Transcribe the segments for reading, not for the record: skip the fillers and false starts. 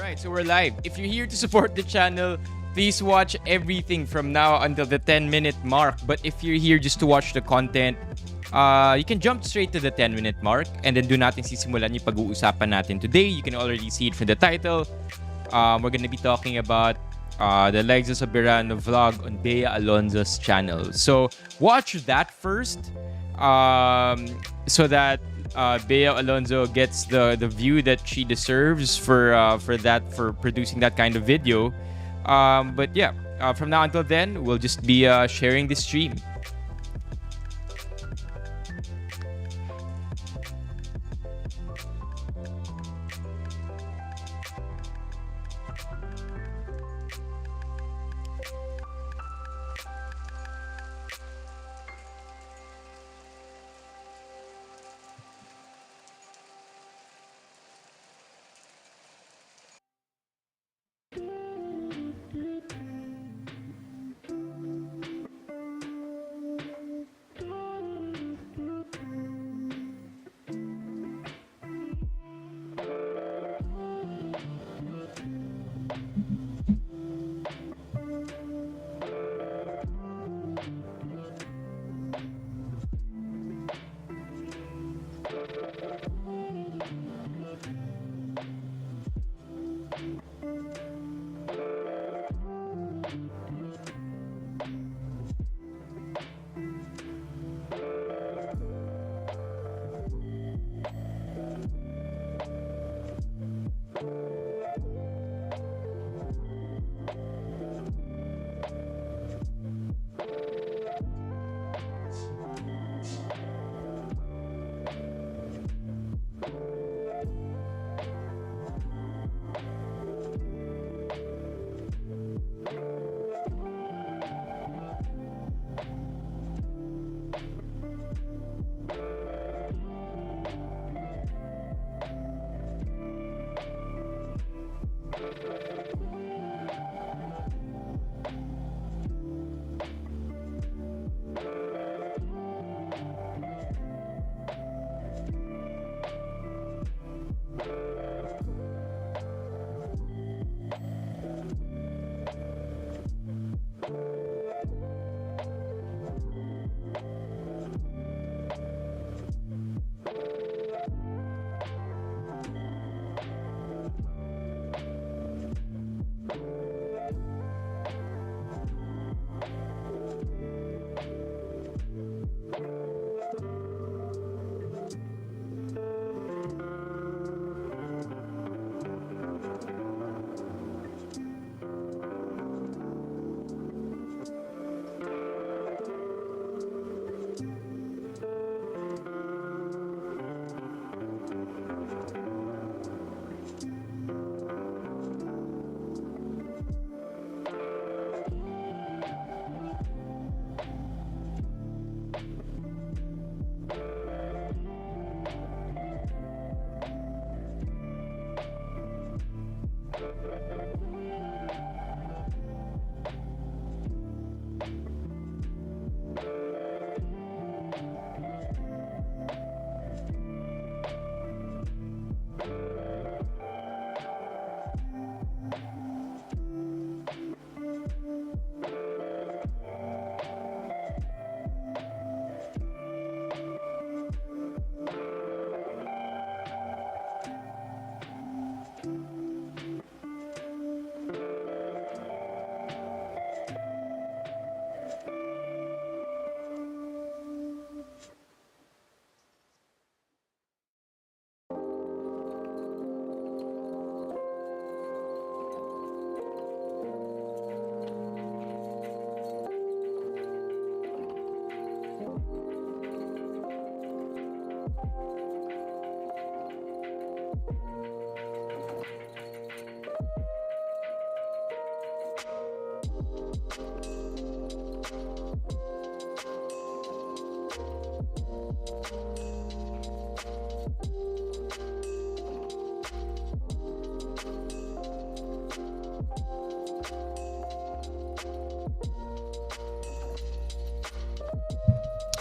Alright, so we're live. If you're here to support the channel, please watch everything from now until the 10-minute mark. But if you're here just to watch the content, you can jump straight to the 10-minute mark and then do natin sisimulan yung pag-uusapan natin today. You can already see it from the title. We're gonna be talking about the Liza Soberano vlog on Bea Alonzo's channel. So watch that first, so that Bea Alonzo gets the view that she deserves for producing that kind of video. But yeah, from now until then, we'll just be sharing this stream.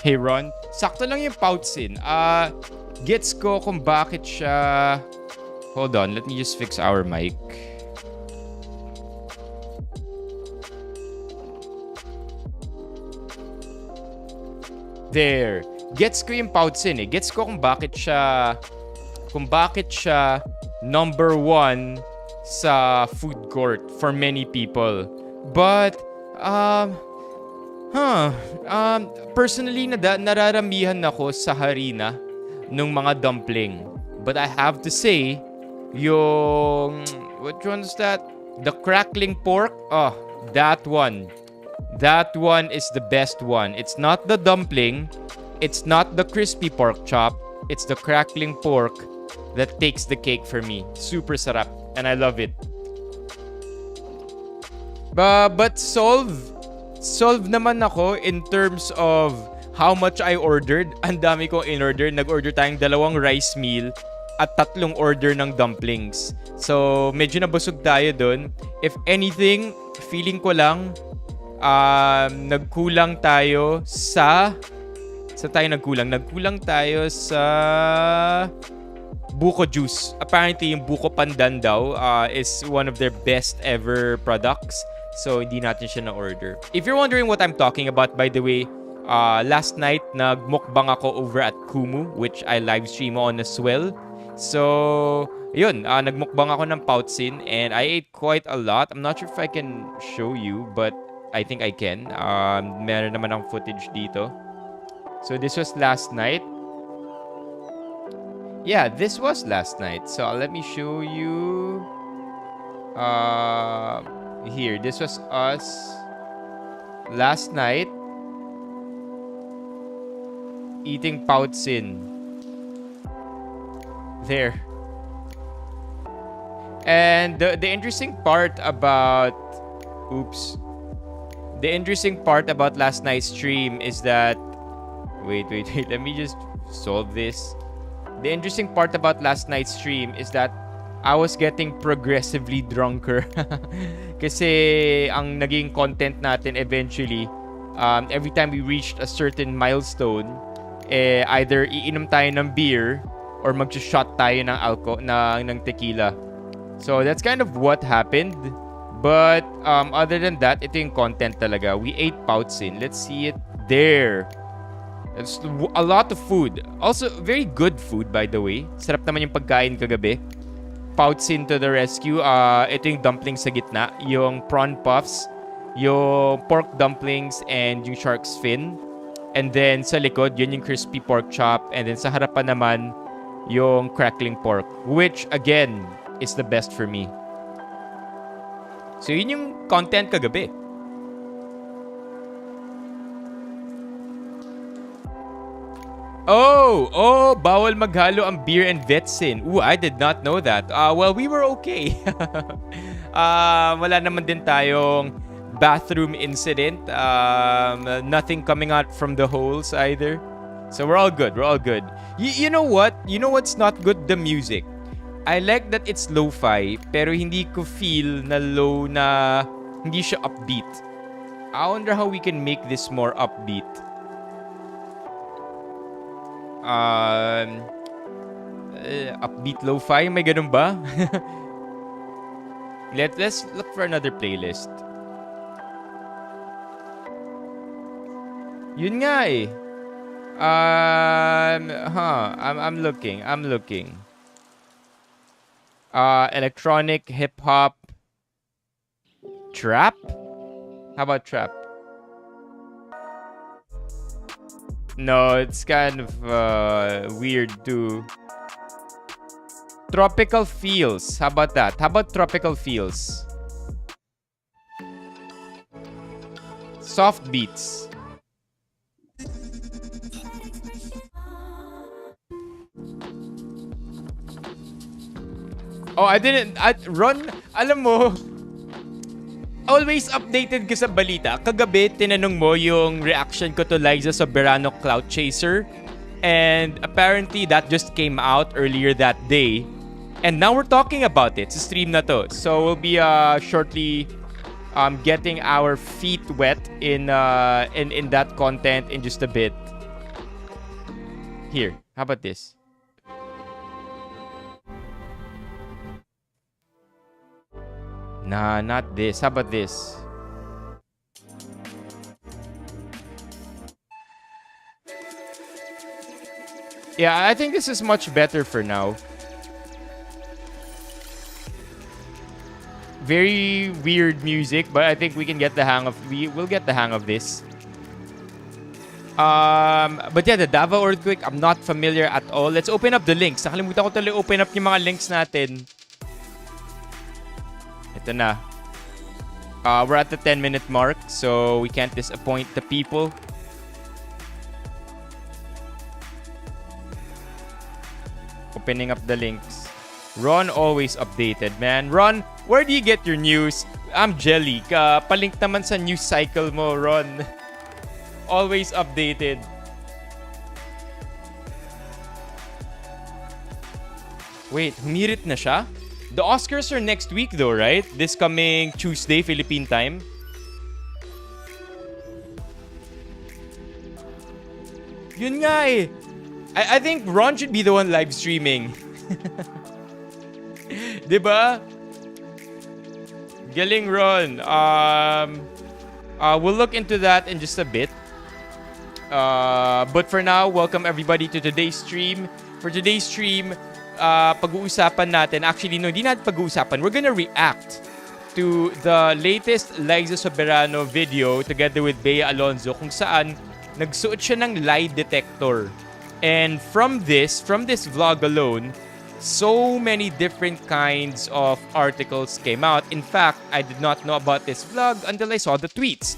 Hey Ron, sakto lang yung Poutsin. Gets ko kung bakit siya... Hold on, let me just fix our mic. There. Gets ko yung Pautsin eh. Gets ko kung bakit siya number one sa food court for many people. But, personally, nararamihan ako sa harina nung mga dumpling. But I have to say, yung, what one's that? The crackling pork, that one. That one is the best one. It's not the dumpling, it's not the crispy pork chop, it's the crackling pork that takes the cake for me. Super sarap, and I love it. But solve naman ako in terms of how much I ordered. Ang dami kong in-order. Nag-order tayong 2 rice meal at 3 order ng dumplings. So, medyo nabusog tayo dun. If anything, feeling ko lang, nagkulang tayo sa... Nagkulang tayo sa... buko juice. Apparently, yung buko pandan daw is one of their best ever products. So, hindi natin siya na-order. If you're wondering what I'm talking about, by the way, last night, nagmukbang ako over at Kumu, which I live stream on as well. So, yun, nagmukbang ako ng Pautsin and I ate quite a lot. I'm not sure if I can show you, but I think I can. Meron naman ang footage dito. So, this was last night. Yeah, this was last night. So, let me show you. Here, this was us last night eating Pautsin. There. And the interesting part about the interesting part about last night's stream is that wait, let me just solve this. The interesting part about last night's stream is that I was getting progressively drunker. Kasi ang naging content natin eventually, every time we reached a certain milestone, either iinom tayo ng beer or mag-shot tayo ng tequila. So that's kind of what happened. But other than that, ito yung content talaga. We ate Pautsin. Let's see it there. It's a lot of food. Also, very good food, by the way. Sarap naman yung pagkain kagabi. Pautsin to the rescue. Ito yung dumplings sa gitna. Yung prawn puffs. Yung pork dumplings and yung shark's fin. And then sa likod, yun yung crispy pork chop. And then sa harapan naman, yung crackling pork. Which, again, is the best for me. So yun yung content kagabi. Oh, bawal maghalo ang beer and vetsin. Ooh, I did not know that. Well, we were okay. Wala naman din tayong bathroom incident. Nothing coming out from the holes either. So we're all good. You know what? You know what's not good? The music. I like that it's lo-fi, pero hindi ko feel na low na hindi siya upbeat. I wonder how we can make this more upbeat. Upbeat lo-fi, may ganun ba? Let's look for another playlist. Yun nga eh. I'm looking. Electronic, hip hop, trap. How about trap? No, it's kind of weird too. Tropical feels. How about that? How about tropical feels? Soft beats. Oh, Ron, alam mo, always updated ka sa balita. Kagabi, tinanong mo yung reaction ko to Liza Soberano Clout Chaser. And apparently, that just came out earlier that day. And now we're talking about it sa stream na to. So we'll be shortly getting our feet wet in that content in just a bit. Here, how about this? Nah, not this. How about this? Yeah, I think this is much better for now. Very weird music, but I think we can get the hang of we'll get the hang of this. But yeah, the Davao earthquake, I'm not familiar at all. Let's open up the links. Nakalimutan ko tuloy open up yung mga links natin. Ito na. We're at the 10-minute mark, so we can't disappoint the people. Opening up the links. Ron always updated, man. Ron, where do you get your news? I'm jelly. Palink naman sa news cycle mo, Ron. Always updated. Wait, humirit na siya? The Oscars are next week though, right? This coming Tuesday, Philippine time. Yun nga eh. I think Ron should be the one live streaming. Diba? Galing, Ron. We'll look into that in just a bit. But for now, welcome everybody to today's stream. For today's stream, pag-uusapan natin, actually no, hindi natin pag-uusapan. We're gonna react to the latest Liza Soberano video together with Bea Alonzo kung saan nagsuot siya ng lie detector. And from this vlog alone, so many different kinds of articles came out. In fact, I did not know about this vlog until I saw the tweets.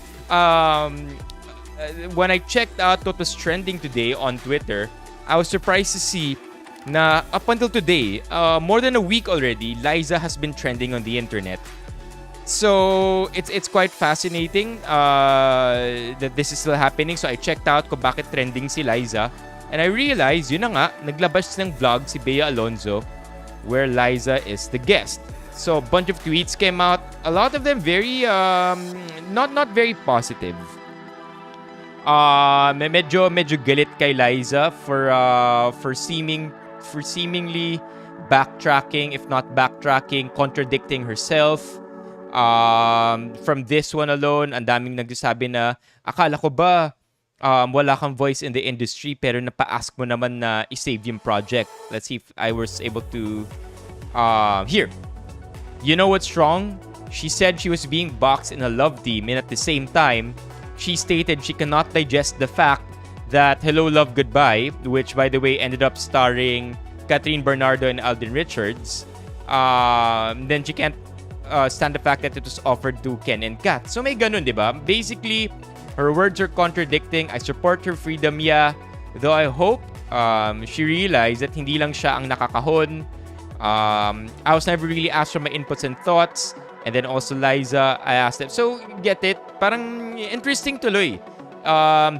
When I checked out what was trending today on Twitter, I was surprised to see na up until today, more than a week already, Liza has been trending on the internet. So, it's quite fascinating that this is still happening. So, I checked out kung bakit trending si Liza. And I realized, yun na nga, naglabas ng vlog si Bea Alonzo where Liza is the guest. So, a bunch of tweets came out. A lot of them very, not very positive. Medyo galit kay Liza for seemingly backtracking, if not backtracking, contradicting herself. From this one alone, ang daming nagsasabi na, akala ko ba wala kang voice in the industry pero napa-ask mo naman na i-save yung project. Let's see if I was able to... Here. You know what's wrong? She said she was being boxed in a love team and at the same time, she stated she cannot digest the fact that Hello Love Goodbye, which by the way ended up starring Catherine Bernardo and Alden Richards, then she can't stand the fact that it was offered to Ken and Kat. So may ganun, di ba? Basically, her words are contradicting. I support her freedom, yeah. Though I hope she realized that hindi lang siya ang nakakahon. I was never really asked for my inputs and thoughts. And then also Liza, I asked them. So, get it? Parang interesting tuloy.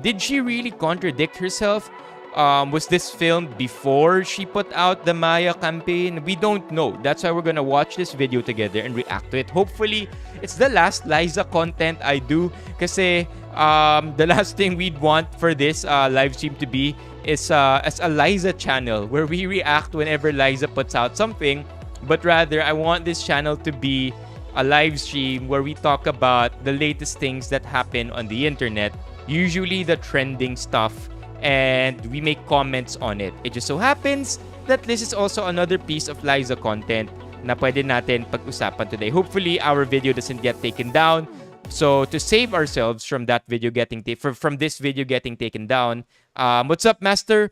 Did she really contradict herself? Was this filmed before she put out the Maya campaign? We don't know. That's why we're gonna watch this video together and react to it. Hopefully, it's the last Liza content I do. Kasi the last thing we'd want for this live stream to be is as a Liza channel where we react whenever Liza puts out something. But rather, I want this channel to be a live stream where we talk about the latest things that happen on the internet. Usually the trending stuff. And we make comments on it. It just so happens that this is also another piece of Liza content na pwede natin pag-usapan today. Hopefully, our video doesn't get taken down. So, to save ourselves from that video getting from this video getting taken down, what's up, Master?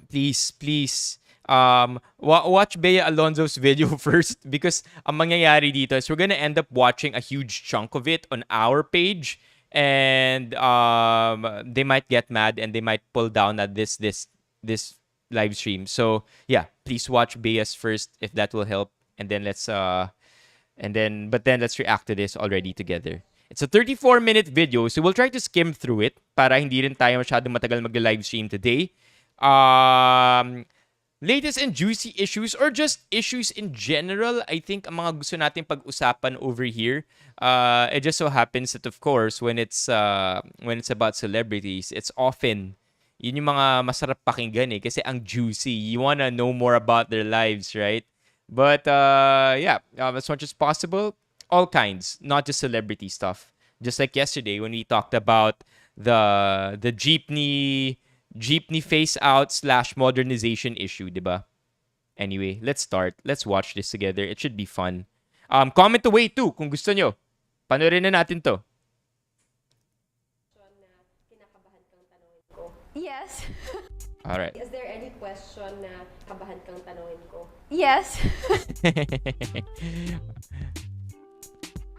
Please, watch Bea Alonzo's video first because ang mangyayari dito is we're gonna end up watching a huge chunk of it on our page. And they might get mad and they might pull down at this live stream. So yeah, please watch Bea's first if that will help. And then let's react to this already together. It's a 34-minute video, so we'll try to skim through it para hindi rin tayo masyadong matagal mag-live stream today. Latest and juicy issues or just issues in general, I think ang mga gusto natin pag-usapan over here. It just so happens that of course when it's about celebrities, it's often yun yung mga masarap pakinggan kasi ang juicy. You wanna know more about their lives, right? But as much as possible, all kinds, not just celebrity stuff. Just like yesterday when we talked about the jeepney jeepney face out / modernization issue, diba? Anyway, let's start. Let's watch this together. It should be fun. Comment away too kung gusto nyo. Panoorin na natin to. Yes. All right. Is there any question na kabahan kang tanungin ko? Yes.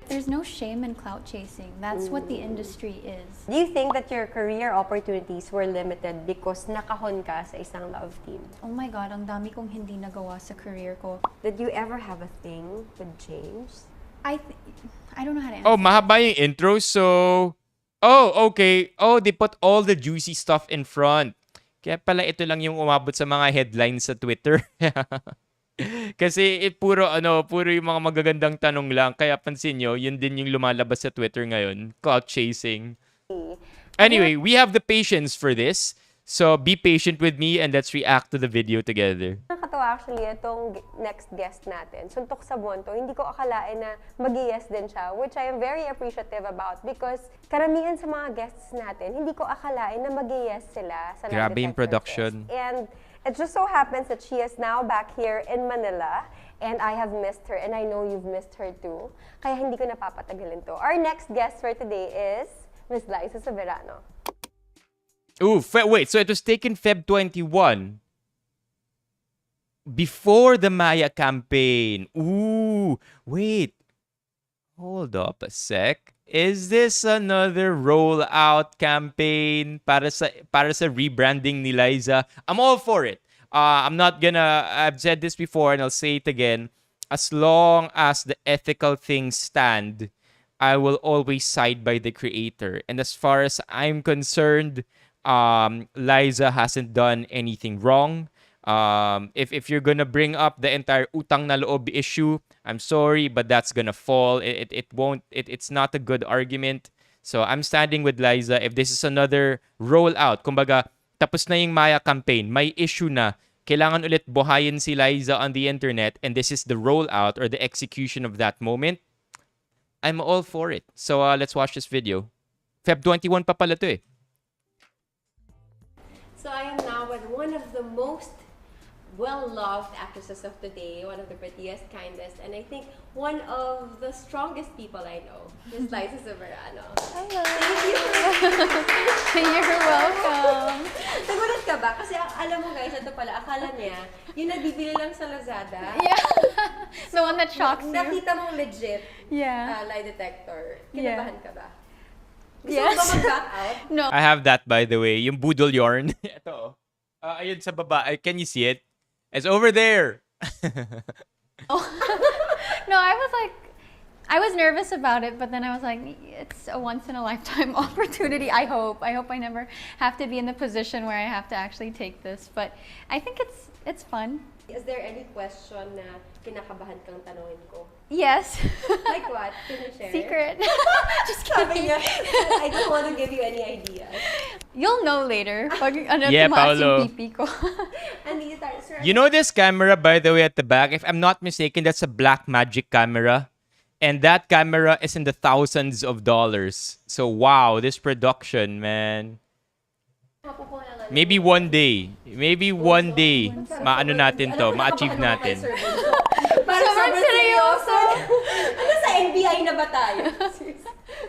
There's no shame in clout chasing. That's what the industry is. Do you think that your career opportunities were limited because nakahon ka sa isang love team? Oh my God, ang dami kong hindi nagawa sa career ko. Did you ever have a thing with James? I don't know how to answer. Oh, mahaba yung intro. So, oh, okay. Oh, they put all the juicy stuff in front. Kaya pala ito lang yung umabot sa mga headlines sa Twitter. Kasi puro yung mga magagandang tanong lang. Kaya pansin nyo, yun din yung lumalabas sa Twitter ngayon. Clout chasing. Anyway, we have the patience for this. So be patient with me and let's react to the video together. Nakakatawa actually itong next guest natin. Suntok sa buwan to. Hindi ko akalain na mag-yes din siya, which I am very appreciative about because karamihan sa mga guests natin, hindi ko akalain na mag-yes sila sa Grabe yung production. And it just so happens that she is now back here in Manila and I have missed her and I know you've missed her too. Kaya hindi ko napapatagalin to. Our next guest for today is Ms. Liza Soberano. Ooh, wait. So it was taken Feb 21. Before the Maya campaign. Ooh, wait. Hold up a sec. Is this another rollout campaign para sa rebranding ni Liza? I'm all for it. I've said this before and I'll say it again. As long as the ethical things stand, I will always side by the creator. And as far as I'm concerned, Liza hasn't done anything wrong. If you're gonna bring up the entire utang na loob issue, I'm sorry, but that's gonna fall. It's not a good argument. So I'm standing with Liza. If this is another rollout, kumbaga, tapos na yung Maya campaign, may issue na, kailangan ulit buhayin si Liza on the internet, and this is the rollout or the execution of that moment, I'm all for it. So let's watch this video. Feb 21 pa pala to eh. So I am now with one of the most well-loved actresses of today, one of the prettiest, kindest, and I think one of the strongest people I know, Ms. Liza Soberano. Hello. Thank you. You're welcome. Nagulat ka ba? Kasi alam mo guys, ito pala, akala niya, yung nabibili lang sa Lazada. Yeah. The one that shocks you. Nakita mong legit lie detector. Kinabahan ka ba? Gusto mo ba mag-back out? No. I have that, by the way. Yung budol yarn. Ito. Ayun sa baba. Can you see it? It's over there. No, I was nervous about it, but then I was like, it's a once in a lifetime opportunity. I hope I never have to be in the position where I have to actually take this. But I think it's fun. Is there any question na kinakabahan kang tanungin ko? Yes. Like what? Can you share? Secret. Just Sabi kidding. niya, I don't want to give you any ideas. You'll know later. Pag Yeah, tumaas Paolo. yung pipi ko. Andito tayo, sir. You know this camera, by the way, at the back? If I'm not mistaken, that's a black magic camera. And that camera is in the thousands of dollars. So, wow, this production, man. Maybe one day, maano natin to, ma-achieve natin. Sobrang seryoso. Ano sa NBI na ba tayo?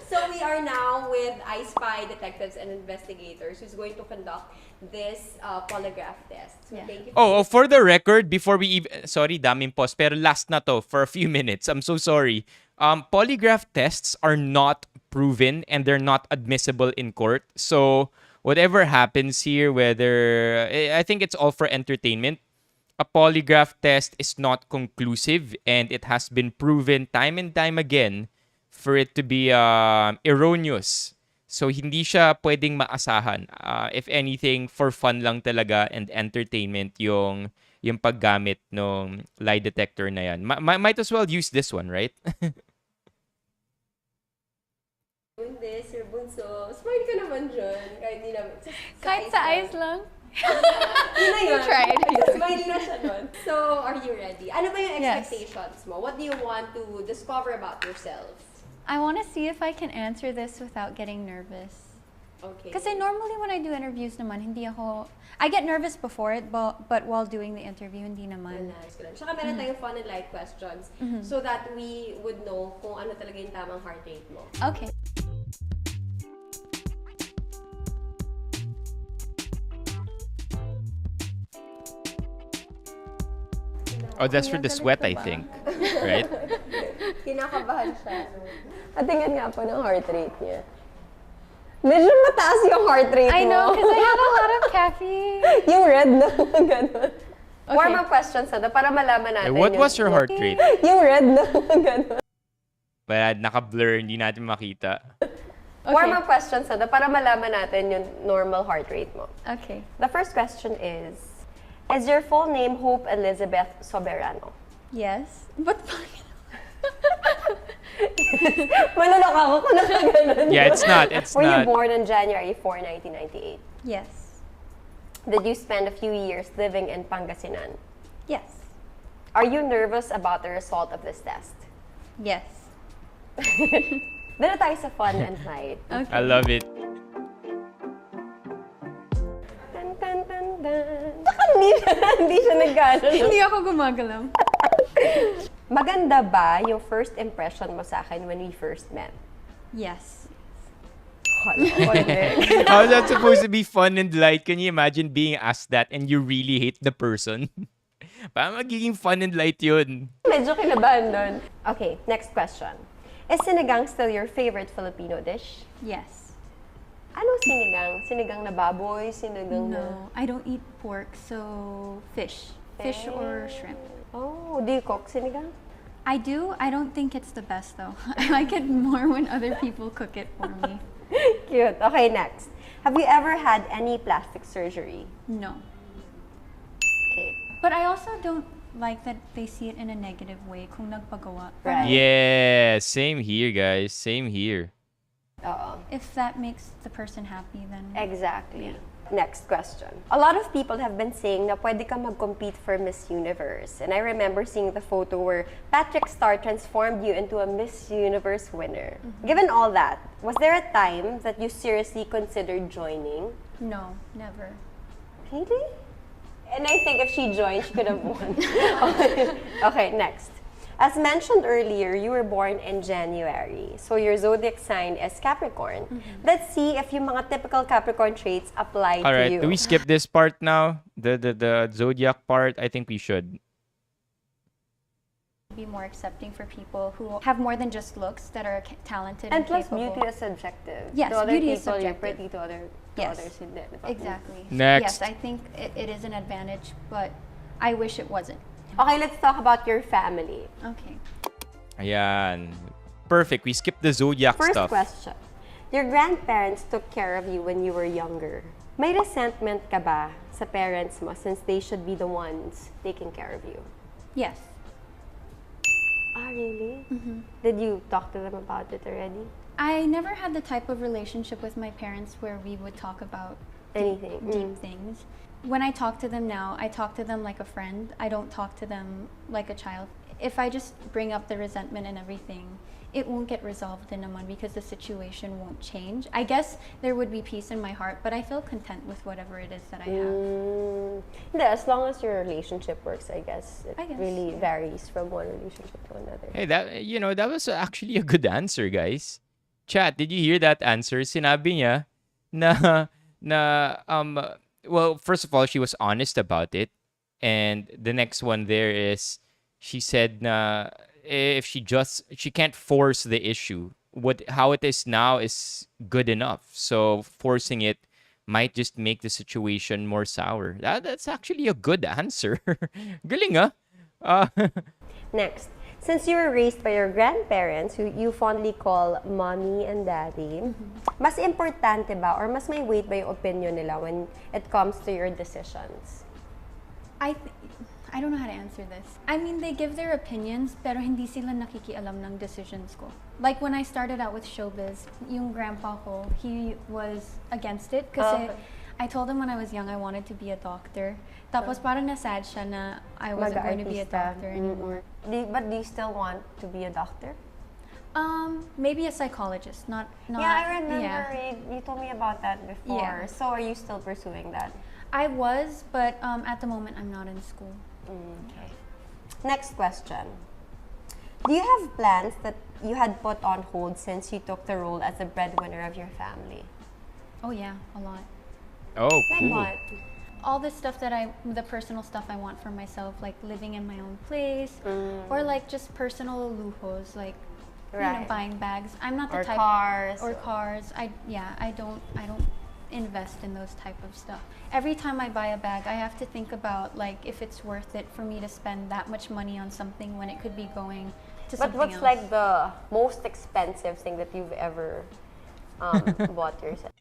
So we are now with iSpy detectives and investigators who's going to conduct this polygraph test. So thank you. For the record, before we even... Sorry, daming pause. Pero last na to for a few minutes. I'm so sorry. Polygraph tests are not proven and they're not admissible in court. So whatever happens here, whether... I think it's all for entertainment. A polygraph test is not conclusive and it has been proven time and time again for it to be erroneous. So, hindi siya pwedeng maasahan. If anything, for fun lang talaga and entertainment yung paggamit ng lie detector na yan. Might as well use this one, right? Doing this, your bunso. Smart ka naman dyan. Kahit di naman. Kahit sa eyes lang. Yun na yun. Tried. Smiley na siya nun. So, are you ready? Ano ba yung Yes. expectations mo? What do you want to discover about yourself? I want to see if I can answer this without getting nervous. Okay. Kasi normally when I do interviews naman, hindi ako... I get nervous before it, but while doing the interview, hindi naman. Nice. Tsaka meron tayong fun and light questions so that we would know kung ano talaga yung tamang heart rate mo. Okay. Oh, that's for the sweat, I think. Right? Kinakabahan siya. Patingin nga po ng heart rate niya. Medyo mataas yung heart rate mo. I know, because I have a lot of caffeine. Yung red na ganun. Okay. Warm-up questions na para malaman natin. What was your heart rate? Yung red na ganun. But naka-blur, hindi natin makita. Okay. Warm-up questions na para malaman natin yung normal heart rate mo. Okay. The first question is your full name Hope Elizabeth Soberano? Yes. But Malulok ako kung nakaganon. Yeah, it's not. Were you born on January 4, 1998? yes. Did you spend a few years living in Pangasinan? Yes. Are you nervous about the result of this test? Yes. Dito tayo sa fun and light. Okay. I love it. Dun, dun, dun, dun. Saka hindi siya naggano. Hindi ako gumagalaw. Maganda ba yung first impression mo sa akin when we first met? Yes. How's that supposed to be fun and light? Can you imagine being asked that and you really hate the person? Parang magiging fun and light yun. Medyo kinabahan doon. Okay, next question. Is sinigang still your favorite Filipino dish? Yes. Anong sinigang? Sinigang na baboy? Sinigang na... No, I don't eat pork, so fish. Fish or shrimp. Oh, do you cook sinigang? I do. I don't think it's the best though. I like it more when other people cook it for me. Cute. Okay, next. Have you ever had any plastic surgery? No. Okay. But I also don't like that they see it in a negative way kung nagpagawa. Right. Yeah, same here, guys. Same here. If that makes the person happy, then... Exactly. Next question. A lot of people have been saying na pwede ka mag-compete for Miss Universe. And I remember seeing the photo where Patrick Star transformed you into a Miss Universe winner. Given all that, was there a time that you seriously considered joining? No, never. Really? And I think if she joined, she could have won. Okay, next. As mentioned earlier, you were born in January. So your zodiac sign is Capricorn. Let's see if yung mga typical Capricorn traits apply All to right, you. do we skip this part now? The zodiac part? I think we should. Be more accepting for people who have more than just looks, that are talented And and plus, capable. beauty is subjective. Yes, to other beauty is people, you're subjective. pretty. To Yes. others, hindi. Diba? Exactly. Next. Yes, I think it is an advantage, but I wish it wasn't. Okay, let's talk about your family. Okay. Ayan. Perfect. We skipped the zodiac First stuff. question. Your grandparents took care of you when you were younger. May resentment ka ba sa parents mo since they should be the ones taking care of you? Yes. Ah, really? Did you talk to them about it already? I never had the type of relationship with my parents where we would talk about Anything? deep things. When I talk to them now, I talk to them like a friend. I don't talk to them like a child. If I just bring up the resentment and everything, it won't get resolved in a month because the situation won't change. I guess there would be peace in my heart, but I feel content with whatever it is that I have. Hindi, as long as your relationship works, I guess it I guess, really yeah. varies from one relationship to another. Hey, that was actually a good answer, guys. Chat, did you hear that answer? Sinabi niya well, first of all, she was honest about it. And the next one there is, she said na if she can't force the issue. How it is now is good enough. So forcing it might just make the situation more sour. That's actually a good answer. Galing, ah. Next, since you were raised by your grandparents, who you fondly call mommy and daddy, mas importante ba or mas may weight ba yung opinion nila when it comes to your decisions? I don't know how to answer this. I mean, they give their opinions, pero hindi sila nakikialam ng decisions ko. Like when I started out with showbiz, yung grandpa ko, he was against it kasi I told him when I was young I wanted to be a doctor. Tapos parang na-sad siya na I wasn't going to be a Mag-artista. doctor anymore. But do you still want to be a doctor? Maybe a psychologist, not. Yeah, I remember Yeah. you told me about that before. Yeah. So are you still pursuing that? I was, but at the moment I'm not in school. Okay. Next question. Do you have plans that you had put on hold since you took the role as the breadwinner of your family? Oh yeah, a lot. Oh, Like cool. what? All the stuff the personal stuff I want for myself, like living in my own place, or like just personal lujos, like Right. buying bags. I'm not the Or type cars. or cars. I don't invest in those type of stuff. Every time I buy a bag, I have to think about like if it's worth it for me to spend that much money on something when it could be going to But something what's else. like the most expensive thing that you've ever bought yourself?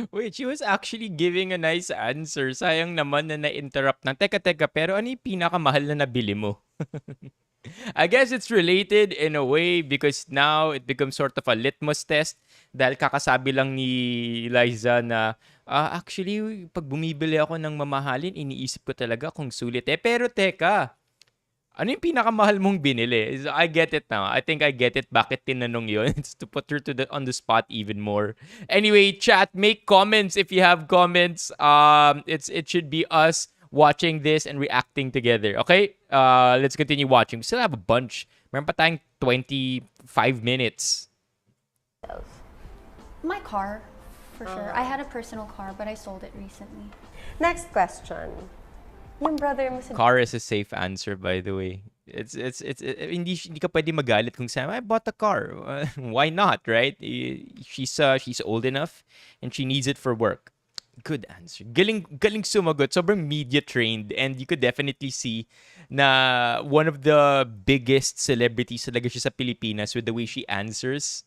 Wait, she was actually giving a nice answer. Sayang naman na na-interrupt ng, teka, pero ano yung pinakamahal na nabili mo? I guess it's related in a way because now it becomes sort of a litmus test dahil kakasabi lang ni Liza na actually, pag bumibili ako ng mamahalin, iniisip ko talaga kung sulit. Pero teka, ano yung pinakamahal mong binili? So, I get it now. I think I get it. Bakit tinanong yun? It's to put her on the spot even more. Anyway, chat, make comments if you have comments. It should be us watching this and reacting together. Okay? Let's continue watching. We still have a bunch. Meron pa tayong 25 minutes. My car, for sure. I had a personal car, but I sold it recently. Next question. Yung brother mo sa Car is a safe answer, by the way. Hindi ka pwede magalit kung sabi, I bought a car. Why not, right? She's old enough and she needs it for work. Good answer. Galing sumagot. Sobrang media trained, and you could definitely see na one of the biggest celebrities talaga siya sa Pilipinas with the way she answers.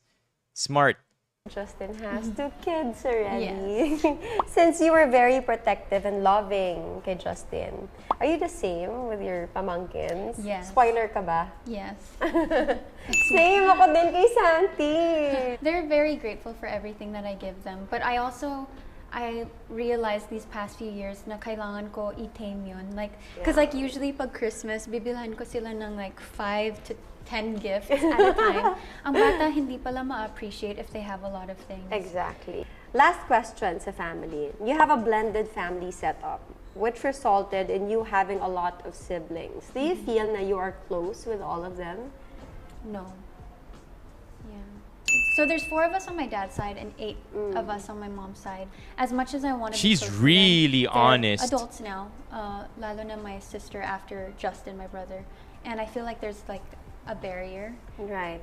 Smart. Justin has 2 kids already. Yes. Since you were very protective and loving kay Justin, are you the same with your pamangkins? Yes. Spoiler ka ba? Yes. Same ako din kay Santi. They're very grateful for everything that I give them. But I realized these past few years na kailangan ko i-tame yun. Like, because like usually pag Christmas, bibilhan ko sila ng like 5 to 10 gifts at a time. Ang bata hindi pala ma-appreciate if they have a lot of things. Exactly. Last question sa family. You have a blended family setup, which resulted in you having a lot of siblings. Do you feel na you are close with all of them? No. Yeah. So there's 4 of us on my dad's side and 8 of us on my mom's side. As much as I want to be She's close to them, really they're honest. adults now. Lalo na my sister after Justin, my brother. And I feel like there's like a barrier. Right.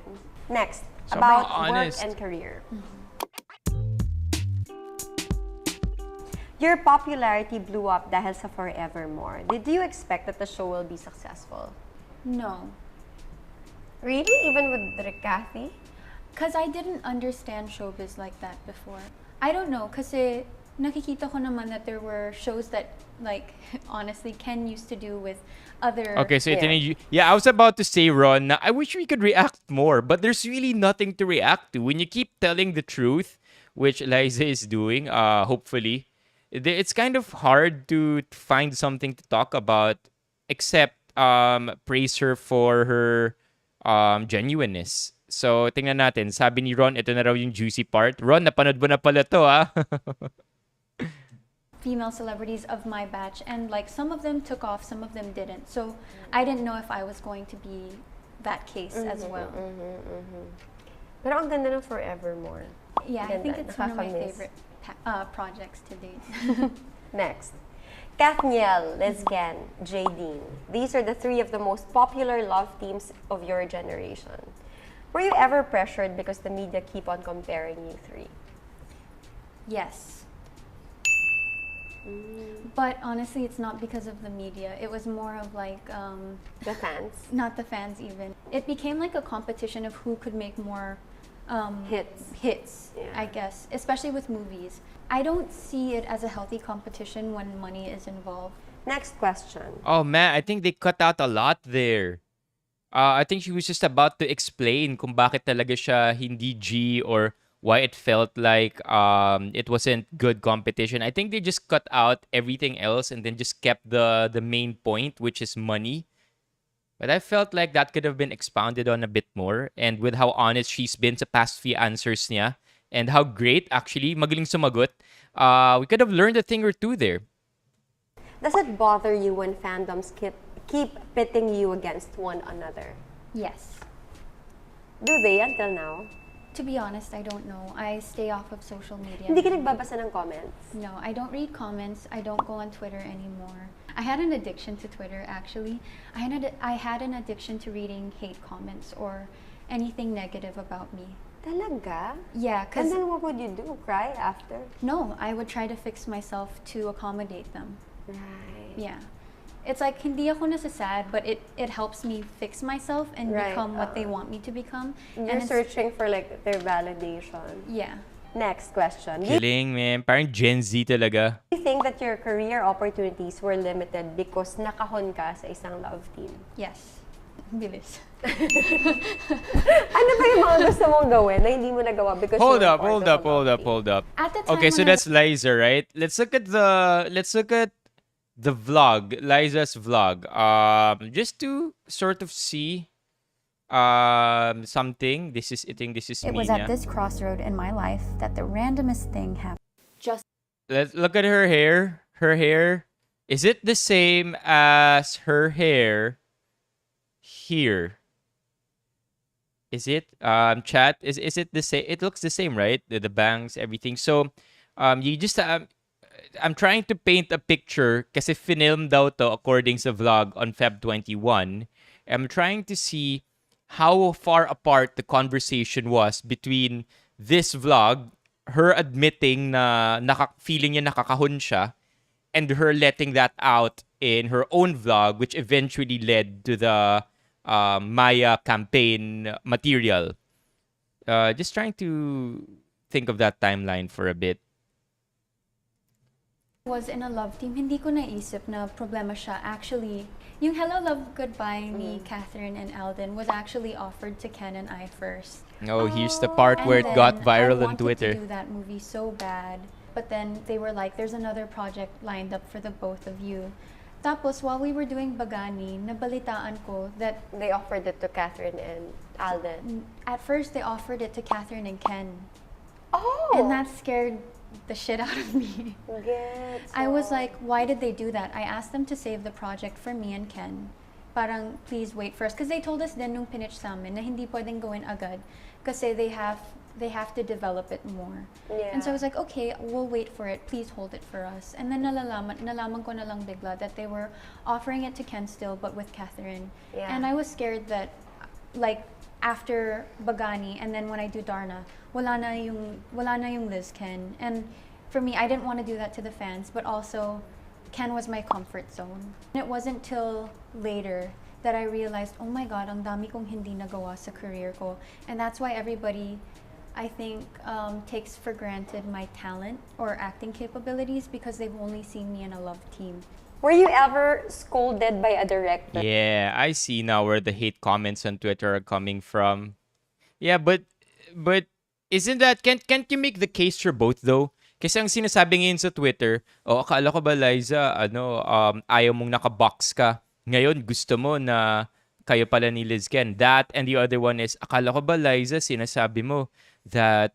Next, Sobrang about honest. work and career. Your popularity blew up dahil sa Forevermore. Did you expect that the show will be successful? No. Really? Even with Kathy? Because I didn't understand showbiz like that before. I don't know, kasi nakikita ko naman that there were shows that, like, honestly, Ken used to do with other... Okay, so Yeah. yeah, I was about to say, Ron, na I wish we could react more, but there's really nothing to react to. When you keep telling the truth, which Liza is doing, hopefully, it's kind of hard to find something to talk about except praise her for her genuineness. So, tingnan natin. Sabi ni Ron, ito na raw yung juicy part. Ron, napanood mo na pala to, ah. female celebrities of my batch, and like some of them took off, some of them didn't. So I didn't know if I was going to be that case as well. Pero ang ganda ng Forevermore. Yeah, I think Ganda, it's one of my nakakamiss. favorite projects to date. Next. Kathniel, Liz Ken, Jadine. These are the 3 of the most popular love teams of your generation. Were you ever pressured because the media keep on comparing you 3? Yes. But honestly, it's not because of the media. It was more of like, The fans? not the fans even. It became like a competition of who could make more hits, Yeah. I guess, especially with movies. I don't see it as a healthy competition when money is involved. Next question. Oh man, I think they cut out a lot there. I think she was just about to explain kung bakit talaga siya hindi G or why it felt like it wasn't good competition. I think they just cut out everything else and then just kept the main point, which is money. But I felt like that could have been expounded on a bit more. And with how honest she's been sa past few answers niya, and how great, actually, magaling sumagot, we could have learned a thing or two there. Does it bother you when fandoms keep pitting you against one another? Yes. Do they until now? To be honest, I don't know. I stay off of social media. Hindi ka nagbabasa ng comments? No, I don't read comments. I don't go on Twitter anymore. I had an addiction to Twitter, actually. I had an addiction to reading hate comments or anything negative about me. Talaga? Yeah, And because then what would you do? Cry after? no, I would try to fix myself to accommodate them. Right. Yeah. It's like, hindi ako nasasad, but it helps me fix myself and Right, become what they want me to become. You're And it's- searching for like their validation. Yeah. Next question. Do Kiling, man. Parang Gen Z talaga. you think that your career opportunities were limited because nakahon ka sa isang love team? Yes. Bilis. Ano ba yung mga gusto mong gawin na hindi mo nagawa because Hold you were up, part hold of a up, hold love up, team? hold up. At the time Okay, so when I- that's Liza, right? Let's look at the vlog, Liza's vlog. Just to sort of see something. This is It was Mina. at this crossroad in my life that the randomest thing happened. Just Let's look at her hair. Her hair. Is it the same as her hair here? Is it chat? Is it the same? It looks the same, right? The bangs, everything. So you just I'm trying to paint a picture kasi film daw to according sa vlog on Feb 21. I'm trying to see how far apart the conversation was between this vlog, her admitting na feeling niya nakakahon siya, and her letting that out in her own vlog, which eventually led to the Maya campaign material. Just trying to think of that timeline for a bit. was in a love team, hindi ko naisip na problema siya. Actually, yung Hello Love Goodbye ni Catherine and Alden was actually offered to Ken and I first. Oh, here's the part where it And got then viral I on wanted Twitter. to do that movie so bad. But then they were like, there's another project lined up for the both of you. Tapos, while we were doing Bagani, nabalitaan ko that They offered it to Catherine and Alden. at first they offered it to Catherine and Ken. Oh! And that scared the shit out of me. Gets I was like, why did they do that? I asked them to save the project for me and Ken. Parang, please wait first. Because they told us din nung pinitch sa amin na hindi pwedeng gawin agad. Kasi they have to develop it more. Yeah. And so I was like, okay, we'll wait for it. Please hold it for us. And then nalaman ko na lang bigla that they were offering it to Ken still, but with Catherine. Yeah. And I was scared that, like, after Bagani and then when I do Darna, wala na yung Liz Ken. And for me, I didn't want to do that to the fans, but also Ken was my comfort zone. And it wasn't till later that I realized, oh my God, ang dami kong hindi nagawa sa career ko. And that's why everybody, I think, takes for granted my talent or acting capabilities because they've only seen me in a love team. Were you ever scolded by a director? Yeah, I see now where the hate comments on Twitter are coming from. Yeah, but isn't that can't you make the case for both though? Kasi ang sinasabi ngayon sa Twitter, oh, akala ko ba Liza, ayaw mong nakabox ka. Ngayon gusto mo na kayo pala ni Liz Ken. That and the other one is, akala ko ba Liza, sinasabi mo that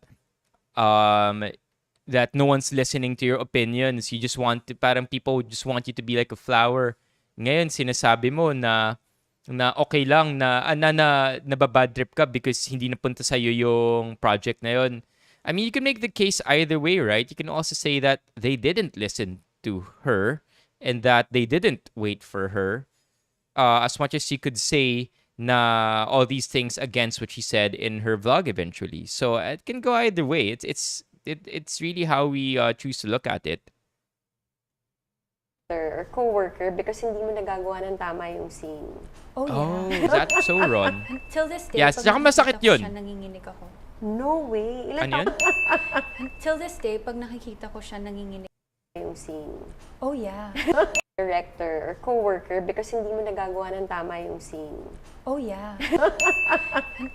that no one's listening to your opinions. You just want to, parang people just want you to be like a flower. Ngayon, sinasabi mo na okay lang na nababad trip ka because hindi napunta sa'yo yung project na yun. I mean, you can make the case either way, right? You can also say that they didn't listen to her and that they didn't wait for her. As much as you could say na all these things against what she said in her vlog eventually. So it can go either way. It's really how we choose to look at it. Or co-worker because hindi mo nagagawa ng tama yung scene. Oh, yeah. Oh, that's so wrong. Till this day, Yes, pag tsaka masakit nakikita ko yun. siya, nanginginig ako. No way. Ilan Ano yun? Till this day, pag nakikita ko siya, nanginginig. yung scene? Oh, yeah. Director or co-worker because hindi mo nagagawa ng tama yung scene. Oh, yeah.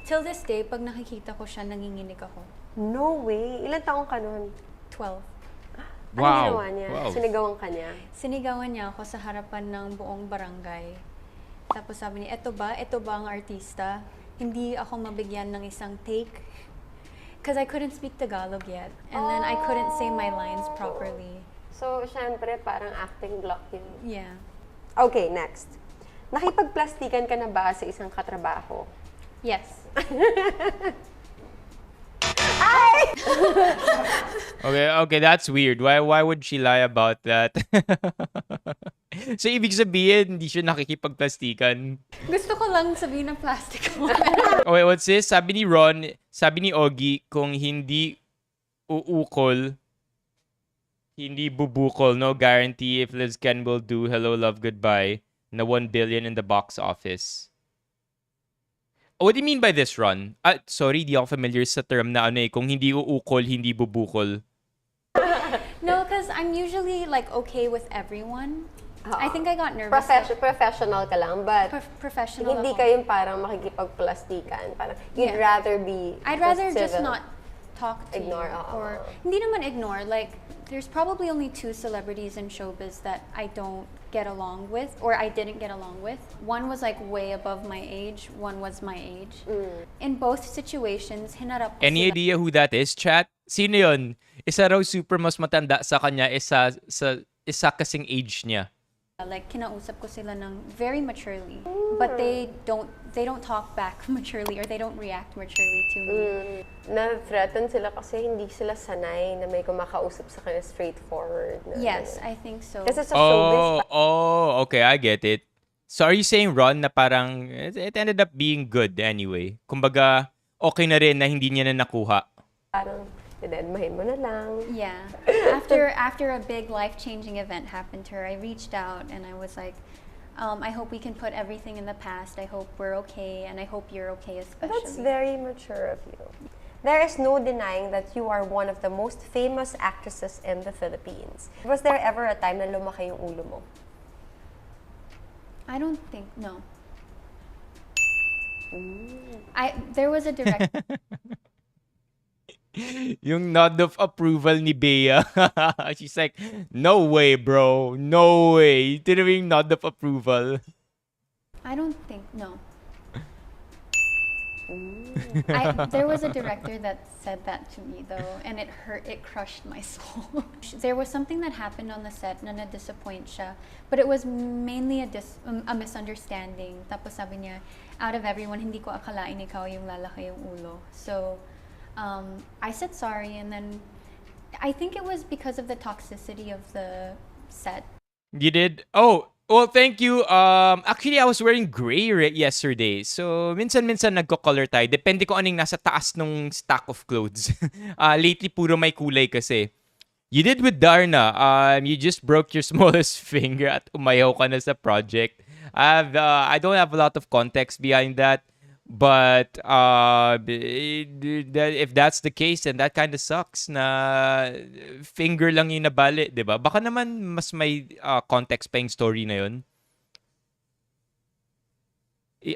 Till this day, pag nakikita ko siya, nanginginig ako. No way. Ilan taong ka nun? 12. Ano Wow. ginawa niya? Wow. Sinigawan ka niya? Sinigawan niya ako sa harapan ng buong barangay. Tapos sabi niya, ito ba ang artista? Hindi ako mabigyan ng isang take. Because I couldn't speak Tagalog yet. And then I couldn't say my lines properly. So, syempre, parang acting block yun. Yeah. Okay, next. Nakipagplastikan ka na ba sa isang katrabaho? Yes. Okay, that's weird. Why would she lie about that? So, ibig sabihin, hindi siya nakikipagplastikan. Gusto ko lang sabihin ng plastic mo. Okay, what's this? Sabi ni Ron, sabi ni Ogie, kung hindi uukol, hindi bubukol, no guarantee if Liz Ken will do Hello, Love, Goodbye na 1 billion in the box office. What do you mean by this, Ron? Sorry, di ako familiar sa term na kung hindi uukol, hindi bubukol. No, because I'm usually like okay with everyone. I think I got nervous. Professional ka lang, but Professional hindi ako. kayong parang makikipagplastikan. Parang you'd rather be I'd rather just civil. not talk to Ignore, you. Or hindi naman ignore. Like, there's probably only 2 celebrities in showbiz that I don't get along with, or I didn't get along with. One was like way above my age, one was my age. In both situations, hinarap ko Any sila. idea who that is, chat? Sino yun? Isa raw super mas matanda sa kanya, isa kasing age niya. Like, kinausap ko sila ng very maturely, but they don't talk back maturely, or they don't react maturely to me. Na-threaten sila kasi hindi sila sanay na may kumakausap sa kanila straightforward. Na, Yes, I think so. Kasi sa showbiz, Okay, I get it. So are you saying, Ron, na parang it ended up being good anyway? Kumbaga, okay na rin na hindi niya na nakuha. parang dededmahin mo na lang. Yeah. After a big life-changing event happened to her, I reached out and I was like, I hope we can put everything in the past. I hope we're okay, and I hope you're okay especially. That's very mature of you. There is no denying that you are one of the most famous actresses in the Philippines. Was there ever a time na lumaki yung ulo mo? I don't think, no. There was a director. Yung nod of approval ni Bea. She's like, no way, bro. No way. Tinawag yung nod of approval. I don't think, no. There was a director that said that to me though, and it hurt, it crushed my soul. There was something that happened on the set na na-disappoint siya, but it was mainly a misunderstanding. Tapos sabi niya, out of everyone, hindi ko akalain ikaw yung lalaki yung ulo. So, I said sorry, and then I think it was because of the toxicity of the set. You did? Oh, well, thank you. Actually, I was wearing gray yesterday. So, minsan-minsan nagko-color tayo. Depende ko anong nasa taas ng stack of clothes. Lately, puro may kulay kasi. You did with Darna. You just broke your smallest finger at umayaw ka na sa project. I don't have a lot of context behind that. But if that's the case, then that kind of sucks na finger lang yung nabali, di ba? Baka naman mas may context pa yung story na yun.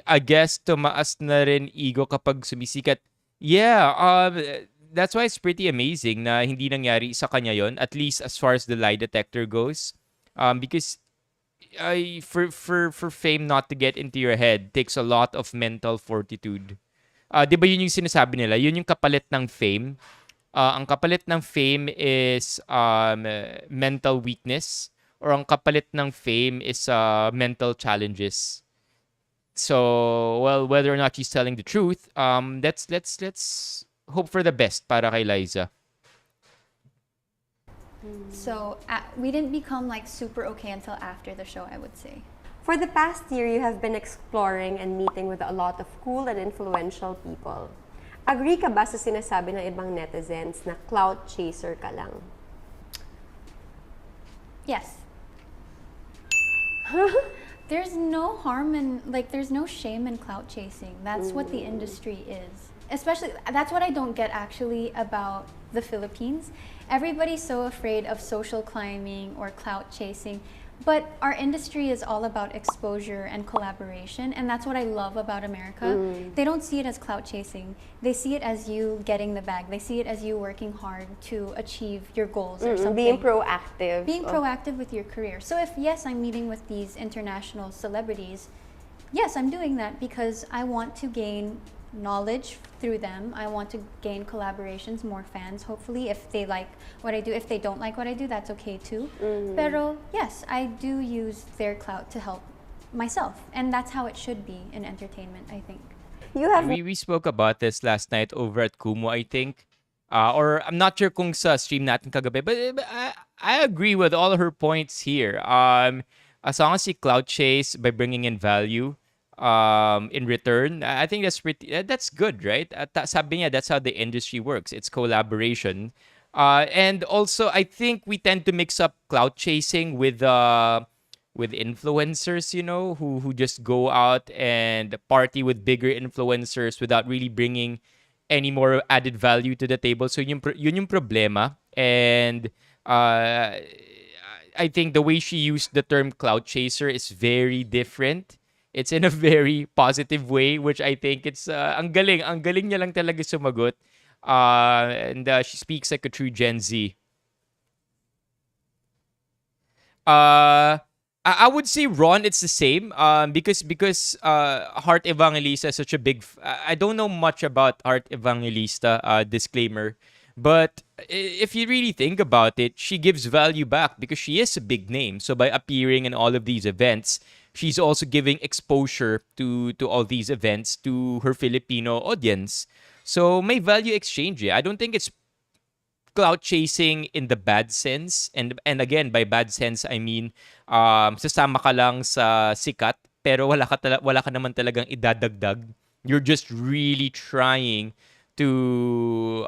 I guess tumaas na rin ego kapag sumisikat. Yeah, that's why it's pretty amazing na hindi nangyari sa kanya yon, at least as far as the lie detector goes. Because for fame not to get into your head takes a lot of mental fortitude. Di ba yun yung sinasabi nila? Yun yung kapalit ng fame. Ang kapalit ng fame is mental weakness, or ang kapalit ng fame is mental challenges. So, well, whether or not she's telling the truth, let's hope for the best para kay Liza. So we didn't become like super okay until after the show, I would say. For the past year, you have been exploring and meeting with a lot of cool and influential people. Agree ka ba sa sinasabi ng ibang netizens na clout chaser ka lang? Yes. There's no harm in, like, there's no shame in clout chasing. That's what the industry is. Especially, that's what I don't get actually about the Philippines. Everybody's so afraid of social climbing or clout chasing, but our industry is all about exposure and collaboration, and that's what I love about America. They don't see it as clout chasing. They see it as you getting the bag. They see it as you working hard to achieve your goals or something. Being proactive. Being proactive with your career. So if, yes, I'm meeting with these international celebrities, yes, I'm doing that because I want to gain knowledge through them. I want to gain collaborations, more fans, hopefully, if they like what I do. If they don't like what I do, that's okay too. Pero yes, I do use their clout to help myself. And that's how it should be in entertainment, I think. You have We spoke about this last night over at Kumu, I think. Or I'm not sure kung sa stream natin kagabi, but I agree with all her points here. As long as you cloud chase by bringing in value, in return, I think that's pretty. That's good, right? Sabi niya, that's how the industry works. It's collaboration. And also, I think we tend to mix up cloud chasing with influencers, who just go out and party with bigger influencers without really bringing any more added value to the table. So yun yung problema. And I think the way she used the term cloud chaser is very different. It's in a very positive way, which I think it's ang galing niya lang talaga sumagot. And she speaks like a true Gen Z. I would say Ron, it's the same. Because Heart Evangelista is such a big. I don't know much about Heart Evangelista. Disclaimer, but if you really think about it, she gives value back because she is a big name. So by appearing in all of these events, she's also giving exposure to all these events to her Filipino audience. So may value exchange. I don't think it's clout chasing in the bad sense, and again, by bad sense I mean sasama ka lang sa sikat pero wala ka naman talagang idadagdag. You're just really trying to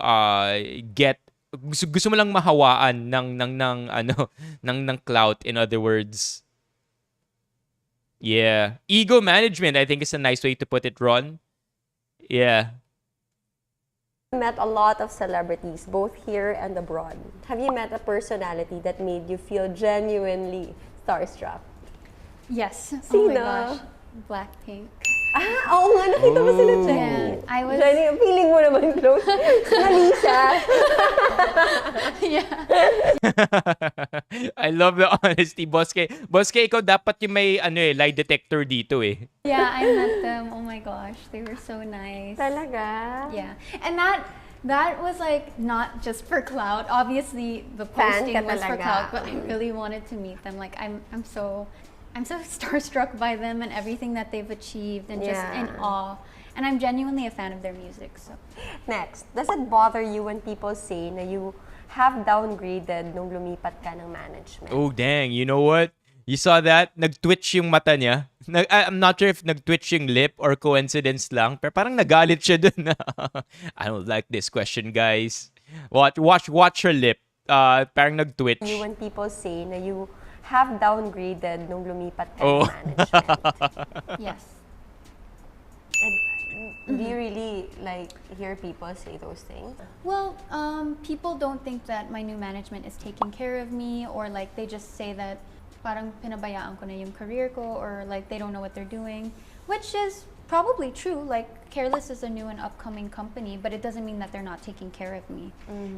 gusto mo lang mahawaan ng ano ng clout, in other words. Yeah, ego management, I think, is a nice way to put it, Ron. Yeah. met a lot of celebrities, both here and abroad. Have you met a personality that made you feel genuinely starstruck? Yes. Oh Sino? my gosh. Blackpink. Oo nga, nakita mo sila, Jenny. Yeah, I was... Jenny, feeling mo naman close. Na Liza. Yeah. I love the honesty, Boss K. Boss K, ikaw dapat yung may lie detector dito eh. Yeah, I met them. Oh my gosh, they were so nice. Talaga? Yeah, and that was like not just for clout. Obviously, the Fan posting ka was for talaga. clout, but I really wanted to meet them. Like I'm so starstruck by them and everything that they've achieved, and just in Yeah. awe. And I'm genuinely a fan of their music. So Next, does it bother you when people say na you have downgraded nung lumipat ka ng management? Oh, dang. You know what? You saw that? Nag-twitch yung mata niya. I'm not sure if nag-twitch yung lip or coincidence lang, pero parang nagalit siya dun. I don't like this question, guys. Watch her lip. Parang nag-twitch. You when people say na you have downgraded nung lumipat ka Oh. ng management? yes. And do you really like hear people say those things? Well, people don't think that my new management is taking care of me, or like they just say that parang pinabayaan ko na yung career ko, or like they don't know what they're doing, which is probably true. Like Careless is a new and upcoming company, but it doesn't mean that they're not taking care of me.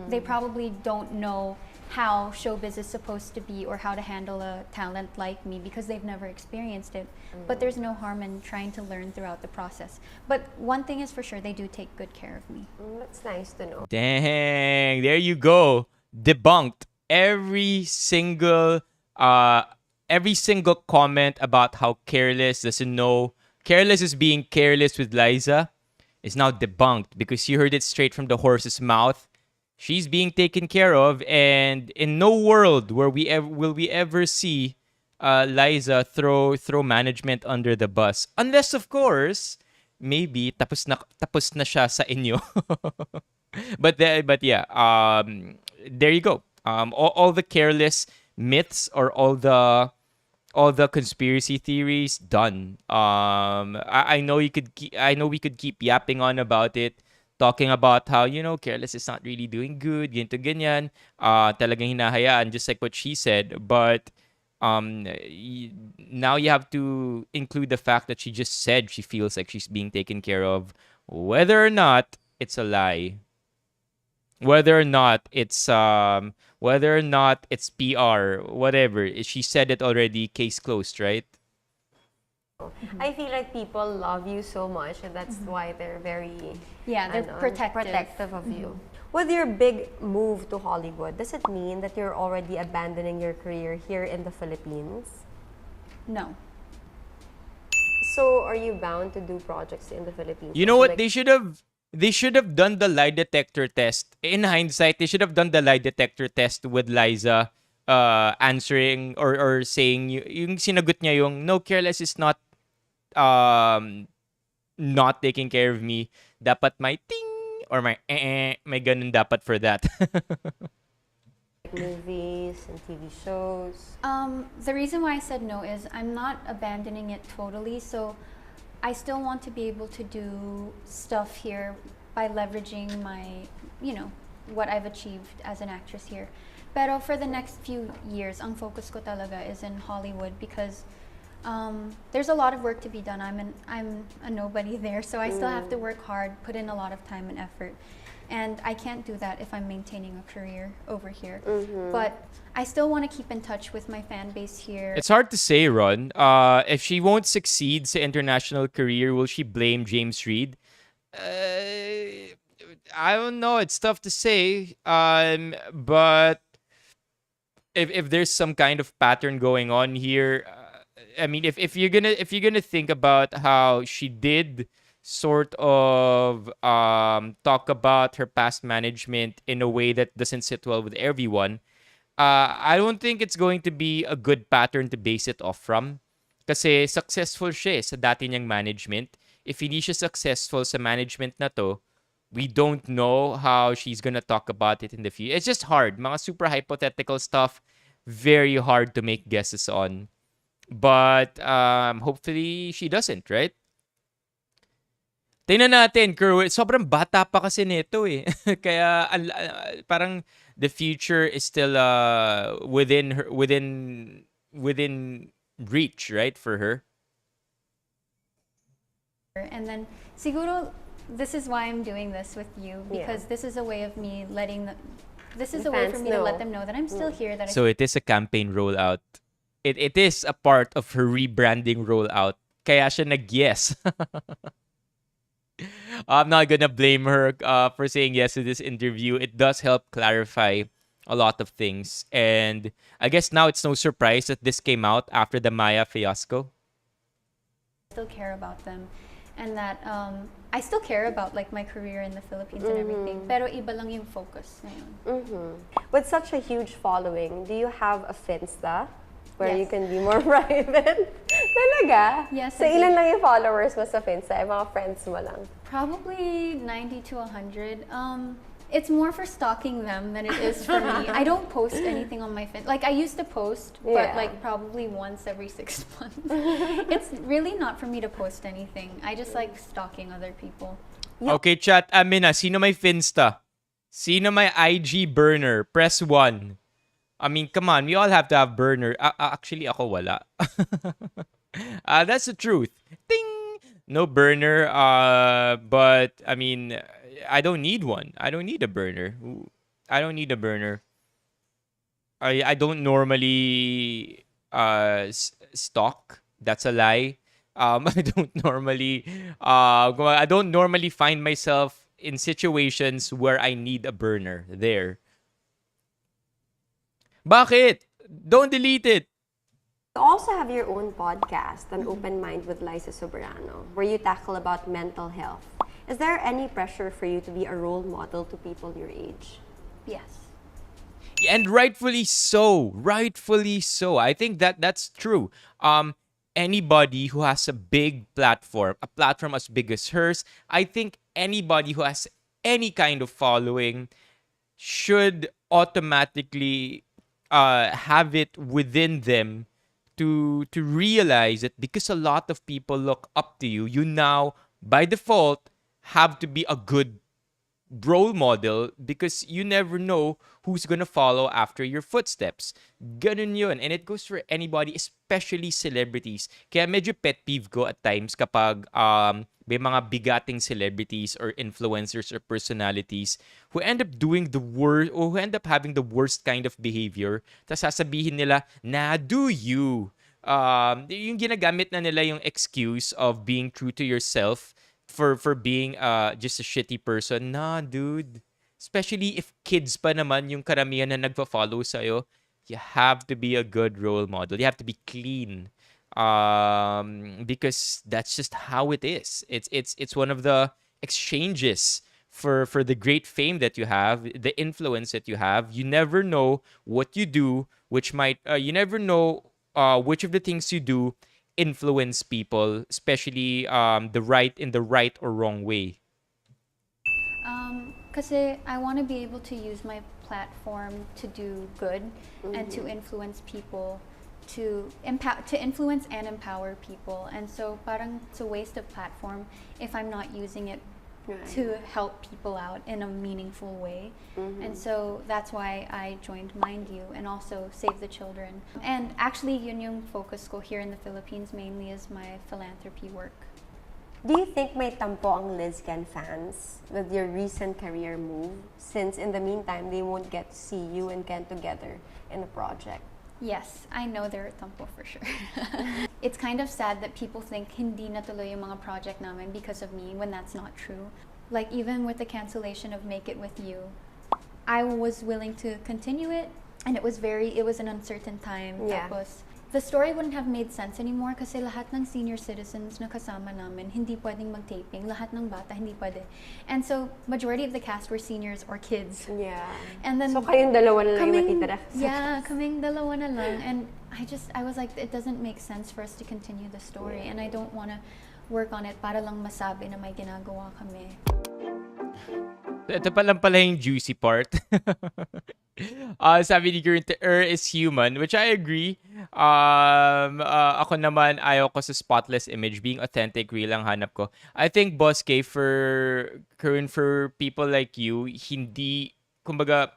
They probably don't know how showbiz is supposed to be or how to handle a talent like me because they've never experienced it. But there's no harm in trying to learn throughout the process. But one thing is for sure, they do take good care of me. That's nice to know. Dang, there you go. Debunked every single comment about how Careless doesn't know. Careless is being careless with Liza is now debunked because you heard it straight from the horse's mouth. She's being taken care of, and in no world will we ever see Liza throw management under the bus, unless of course maybe tapos na siya sa inyo. but yeah, there you go. All the Careless myths or all the conspiracy theories done. I know we could keep yapping on about it, talking about how Careless is not really doing good, ganito ganyan, talagang hinahayaan, just like what she said. But now you have to include the fact that she just said she feels like she's being taken care of, whether or not it's a lie. Whether or not it's PR, whatever. She said it already, case closed, right? I feel like people love you so much, and that's why they're very Yeah, they're ano, protective. of you. With your big move to Hollywood, does it mean that you're already abandoning your career here in the Philippines? No. So, are you bound to do projects in the Philippines? You know Also, what? like, They should have done the lie detector test. In hindsight, they should have done the lie detector test with Liza answering or saying yung sinagot niya yung no, careless is um not taking care of me. Dapat may ting or may ganun dapat for that. movies and TV shows. The reason why I said no is I'm not abandoning it totally. So I still want to be able to do stuff here by leveraging my, what I've achieved as an actress here. Pero for the next few years, ang focus ko talaga is in Hollywood because there's a lot of work to be done. I'm a nobody there, so I still have to work hard, put in a lot of time and effort. And I can't do that if I'm maintaining a career over here. But I still want to keep in touch with my fan base here. It's hard to say, Ron. If she won't succeed sa international career, will she blame James Reid? I don't know. It's tough to say. But if there's some kind of pattern going on here, I mean, if you're gonna think about how she did sort of talk about her past management in a way that doesn't sit well with everyone, I don't think it's going to be a good pattern to base it off from. Kasi successful siya sa dati niyang management. If hindi siya successful sa management na to, we don't know how she's gonna talk about it in the future. It's just hard. Mga super hypothetical stuff, very hard to make guesses on. But hopefully she doesn't, right? Tingnan natin, Kerwin. Sobrang bata pa kasi nito eh. Kaya parang the future is still within reach, right, for her. And then siguro this is why I'm doing this with you because this is a way of me this is The a way for fans me to know. let them know that I'm still here, that So it is a campaign rollout. It is a part of her rebranding rollout. Kaya siya nag-yes. I'm not gonna blame her for saying yes to this interview. It does help clarify a lot of things. And I guess now it's no surprise that this came out after the Maya fiasco. I still care about them and that I still care about like my career in the Philippines and everything. Pero iba lang yung focus ngayon. With such a huge following, do you have a Finsta where Yes. you can be more private? Talaga? Yes, So, I do. ilan lang yung followers mo sa Finsta? Yung mga friends mo lang? Probably 90 to 100. It's more for stalking them than it is for me. I don't post anything on my like I used to post, but Yeah. like probably once every 6 months. It's really not for me to post anything. I just like stalking other people. Okay, chat. Amin na. Sino may Finsta? Sino may IG burner? Press 1. I mean, come on. We all have to have burner. Actually, ako wala. That's the truth. Ding! No burner. But, I mean, I don't need one. I don't need a burner. I don't need a burner. I don't normally stalk. That's a lie. I don't normally find myself in situations where I need a burner there. Bakit? Don't delete it. You also have your own podcast, An Open Mind with Liza Soberano, where you tackle about mental health. Is there any pressure for you to be a role model to people your age? Yes. And rightfully so. Rightfully so. I think that's true. Anybody who has a big platform, a platform as big as hers, I think anybody who has any kind of following should automatically have it within them to realize that because a lot of people look up to you, you now by default have to be a good role model because you never know who's gonna follow after your footsteps. Ganun yun. And it goes for anybody, especially celebrities. Kaya medyo pet peeve ko at times kapag may mga bigating celebrities or influencers or personalities who end up doing the worst or who end up having the worst kind of behavior. Tapos sasabihin nila, nah, do you. yung ginagamit na nila yung excuse of being true to yourself for being just a shitty person. Nah, dude. Especially if kids pa naman yung karamihan na nagpa-follow sa'yo, you have to be a good role model. You have to be clean. Because that's just how it is. It's one of the exchanges for the great fame that you have, the influence that you have. You never know what you do, which might you never know which of the things you do influence people, especially in the right or wrong way. Kasi I want to be able to use my platform to do good and to influence people, to influence and empower people. And so parang it's a waste of platform if I'm not using it to help people out in a meaningful way. And so that's why I joined Mind You and also Save the Children. And actually yun yung focus ko here in the Philippines mainly is my philanthropy work. Do you think may tampo ang Lizcan fans with your recent career move? Since in the meantime, they won't get to see you and Ken together in a project. Yes, I know they're tampo for sure. It's kind of sad that people think hindi natuloy yung mga project namin because of me when that's not true. Like even with the cancellation of Make It With You, I was willing to continue it and it was an uncertain time. Yeah. Tapos, the story wouldn't have made sense anymore kasi lahat ng senior citizens na kasama namin hindi pwedeng mag-taping. Lahat ng bata hindi pwede. And so, majority of the cast were seniors or kids. Yeah. And then So kayong dalawa na lang yung matitira. Yeah, kaming dalawa na lang. And I was like, it doesn't make sense for us to continue the story. And I don't want to work on it para lang masabi na may ginagawa kami. Ito pa lang pala yung juicy part. Sabi ni Current is human, which I agree. Ako naman, ayaw ko sa spotless image. Being authentic, real ang hanap ko. I think, Boss K, for people like you, hindi, kumbaga,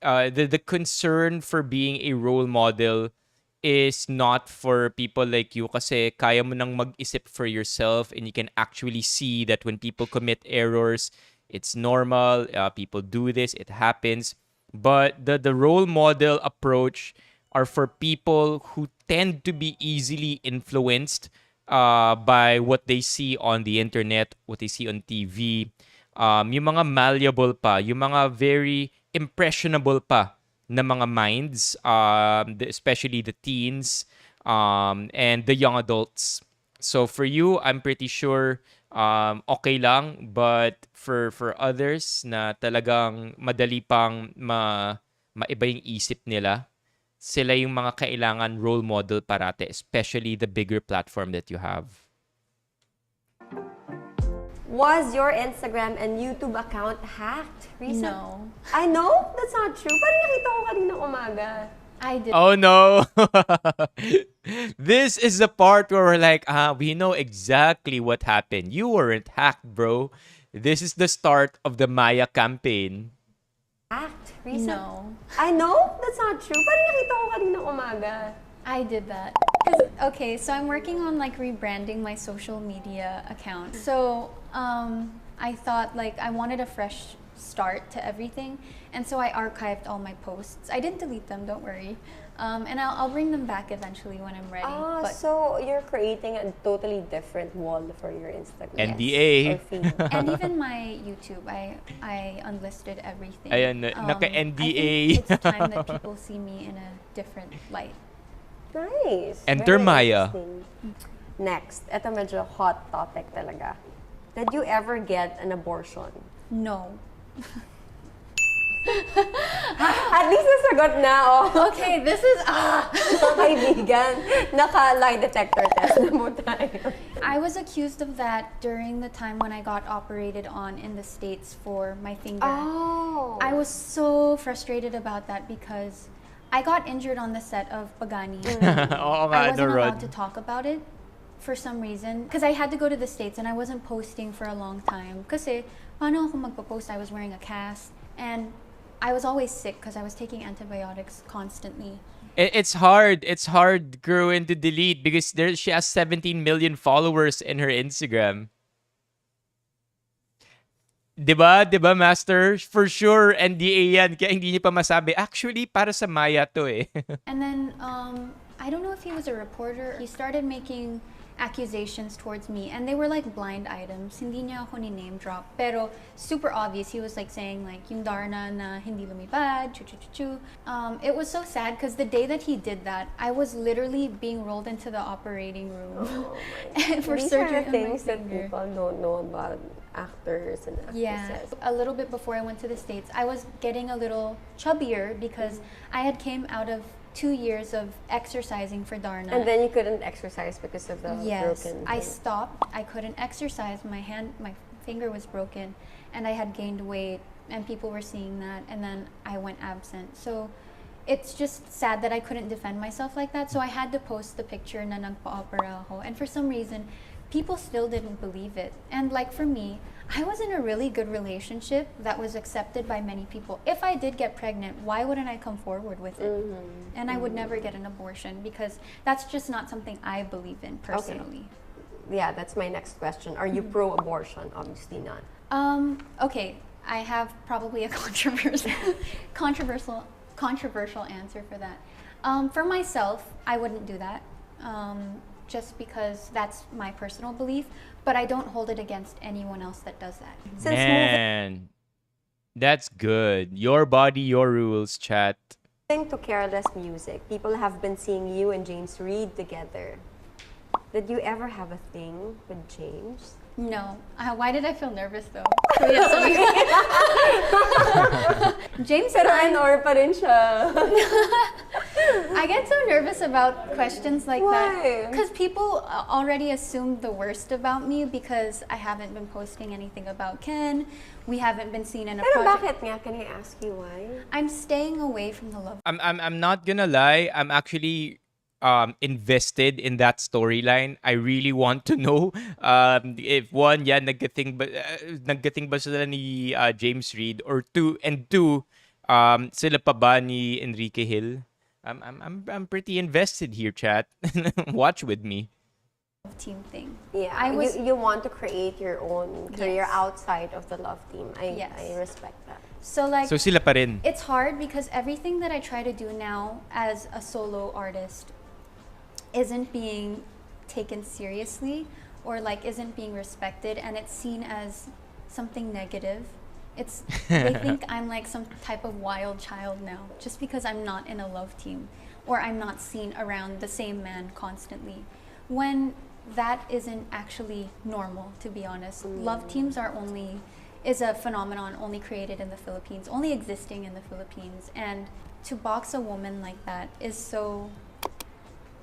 the concern for being a role model is not for people like you kasi kaya mo nang mag-isip for yourself and you can actually see that when people commit errors, it's normal. People do this. It happens. But the role model approach are for people who tend to be easily influenced by what they see on the internet, what they see on TV. Yung mga malleable pa, yung mga very impressionable pa na mga minds, especially the teens and the young adults. So for you, I'm pretty sure okay lang, but for others na talagang madali pang maiba yung isip nila, sila yung mga kailangan role model parate, especially the bigger platform that you have. Was your Instagram and YouTube account hacked recently? No. I know? That's not true. Parang nakita ko kanina umaga. I did. Oh no! This is the part where we're like, we know exactly what happened. You weren't hacked, bro. This is the start of the Maya campaign. Hacked recently? No. I know? That's not true. Parang nakita ko kanina umaga. I did that. Okay, so I'm working on like rebranding my social media account. So I thought like I wanted a fresh start to everything, and so I archived all my posts. I didn't delete them, don't worry. And I'll bring them back eventually when I'm ready. Oh, so you're creating a totally different wall for your Instagram. NDA. Or feed. And even my YouTube, I unlisted everything. Ayan, naka-NDA. I think it's time that people see me in a different light. Nice. Enter Very Maya. interesting. Next, ito medyo hot topic talaga. Did you ever get an abortion? No. At least nasagot na, oh. Okay, this is Mga kaibigan, naka-lie detector test na mo tayo. I was accused of that during the time when I got operated on in the States for my finger. Oh. I was so frustrated about that because I got injured on the set of Pagani. Oo I nga, wasn't Rod. allowed to talk about it for some reason because I had to go to the States and I wasn't posting for a long time. Kasi paano ako magpo-post? I was wearing a cast and I was always sick because I was taking antibiotics constantly. It's hard. It's hard, Kerwin, to delete because she has 17 million followers in her Instagram. Diba, Master? For sure, NDA yan. Kaya hindi niya pa masabi. Actually, para sa Maya to eh. And then I don't know if he was a reporter. He started making accusations towards me, and they were like blind items. Hindi niya ako ni name drop, pero super obvious. He was like saying like yung Darna na hindi lumipad, chu chu chu chu. It was so sad because the day that he did that, I was literally being rolled into the operating room and for These surgery are the on my things that finger. people don't know about actors and actresses. Yeah, a little bit before I went to the States, I was getting a little chubbier because I had came out of 2 years of exercising for Darna. And then you couldn't exercise because of the broken I thing. stopped. I couldn't exercise. My finger was broken, and I had gained weight, and people were seeing that, and then I went absent. So it's just sad that I couldn't defend myself like that. So I had to post the picture na nagpa-opera ako, and for some reason, people still didn't believe it. And like for me, I was in a really good relationship that was accepted by many people. If I did get pregnant, why wouldn't I come forward with it? And I would never get an abortion because that's just not something I believe in personally. Yeah, that's my next question. Are you pro-abortion? Obviously not. Okay, I have probably a controversial answer for that. For myself, I wouldn't do that. Just because that's my personal belief, but I don't hold it against anyone else that does that. Man, that's good. Your body, your rules, chat. Moving to Careless Music, people have been seeing you and James Reid together. Did you ever have a thing with James? No. Why did I feel nervous though? James and Pero I, Anor pa rin siya. I get so nervous about questions like Why? that because people already assume the worst about me because I haven't been posting anything about Ken. We haven't been seen in a Pero project. bakit nga? Can I ask you why? I'm staying away from the love. I'm not gonna lie. I'm actually invested in that storyline. I really want to know if one, yeah, naggating ba sila ni James Reid, or two, sila pa ba ni Enrique Hill? I'm pretty invested here, chat. Watch with me. Team thing. Yeah, you want to create your own career Yes. outside of the love team. Yes. I respect that. So like So sila pa rin. it's hard because everything that I try to do now as a solo artist isn't being taken seriously or like isn't being respected, and it's seen as something negative. They think I'm like some type of wild child now just because I'm not in a love team or I'm not seen around the same man constantly, when that isn't actually normal, to be honest. Love teams is a phenomenon only created in the Philippines, only existing in the Philippines, and to box a woman like that is so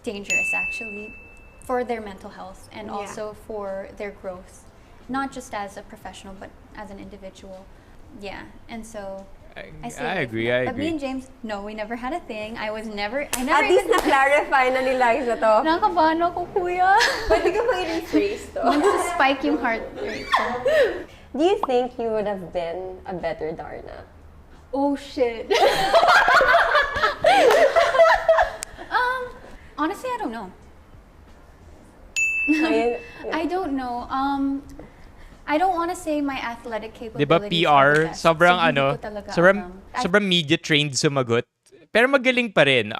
dangerous actually for their mental health and also for their growth, not just as a professional but as an individual. Yeah, and so I say I away from agree, that. I But me agree. and James, no, we never had a thing. I never At least even na-clarify na ni Liza to. Nakabahan ako, kuya. Pwede ka ba i-rephrase to? Want to spike yung heart rate ko. Do you think you would have been a better Darna? Oh shit. Honestly, I don't know. I don't know. I don't want to say my athletic Di ba capabilities are the PR? best. Sobrang So, hindi ano, ko talaga sobrang, alam. sobrang media trained sumagot. Pero magaling pa rin.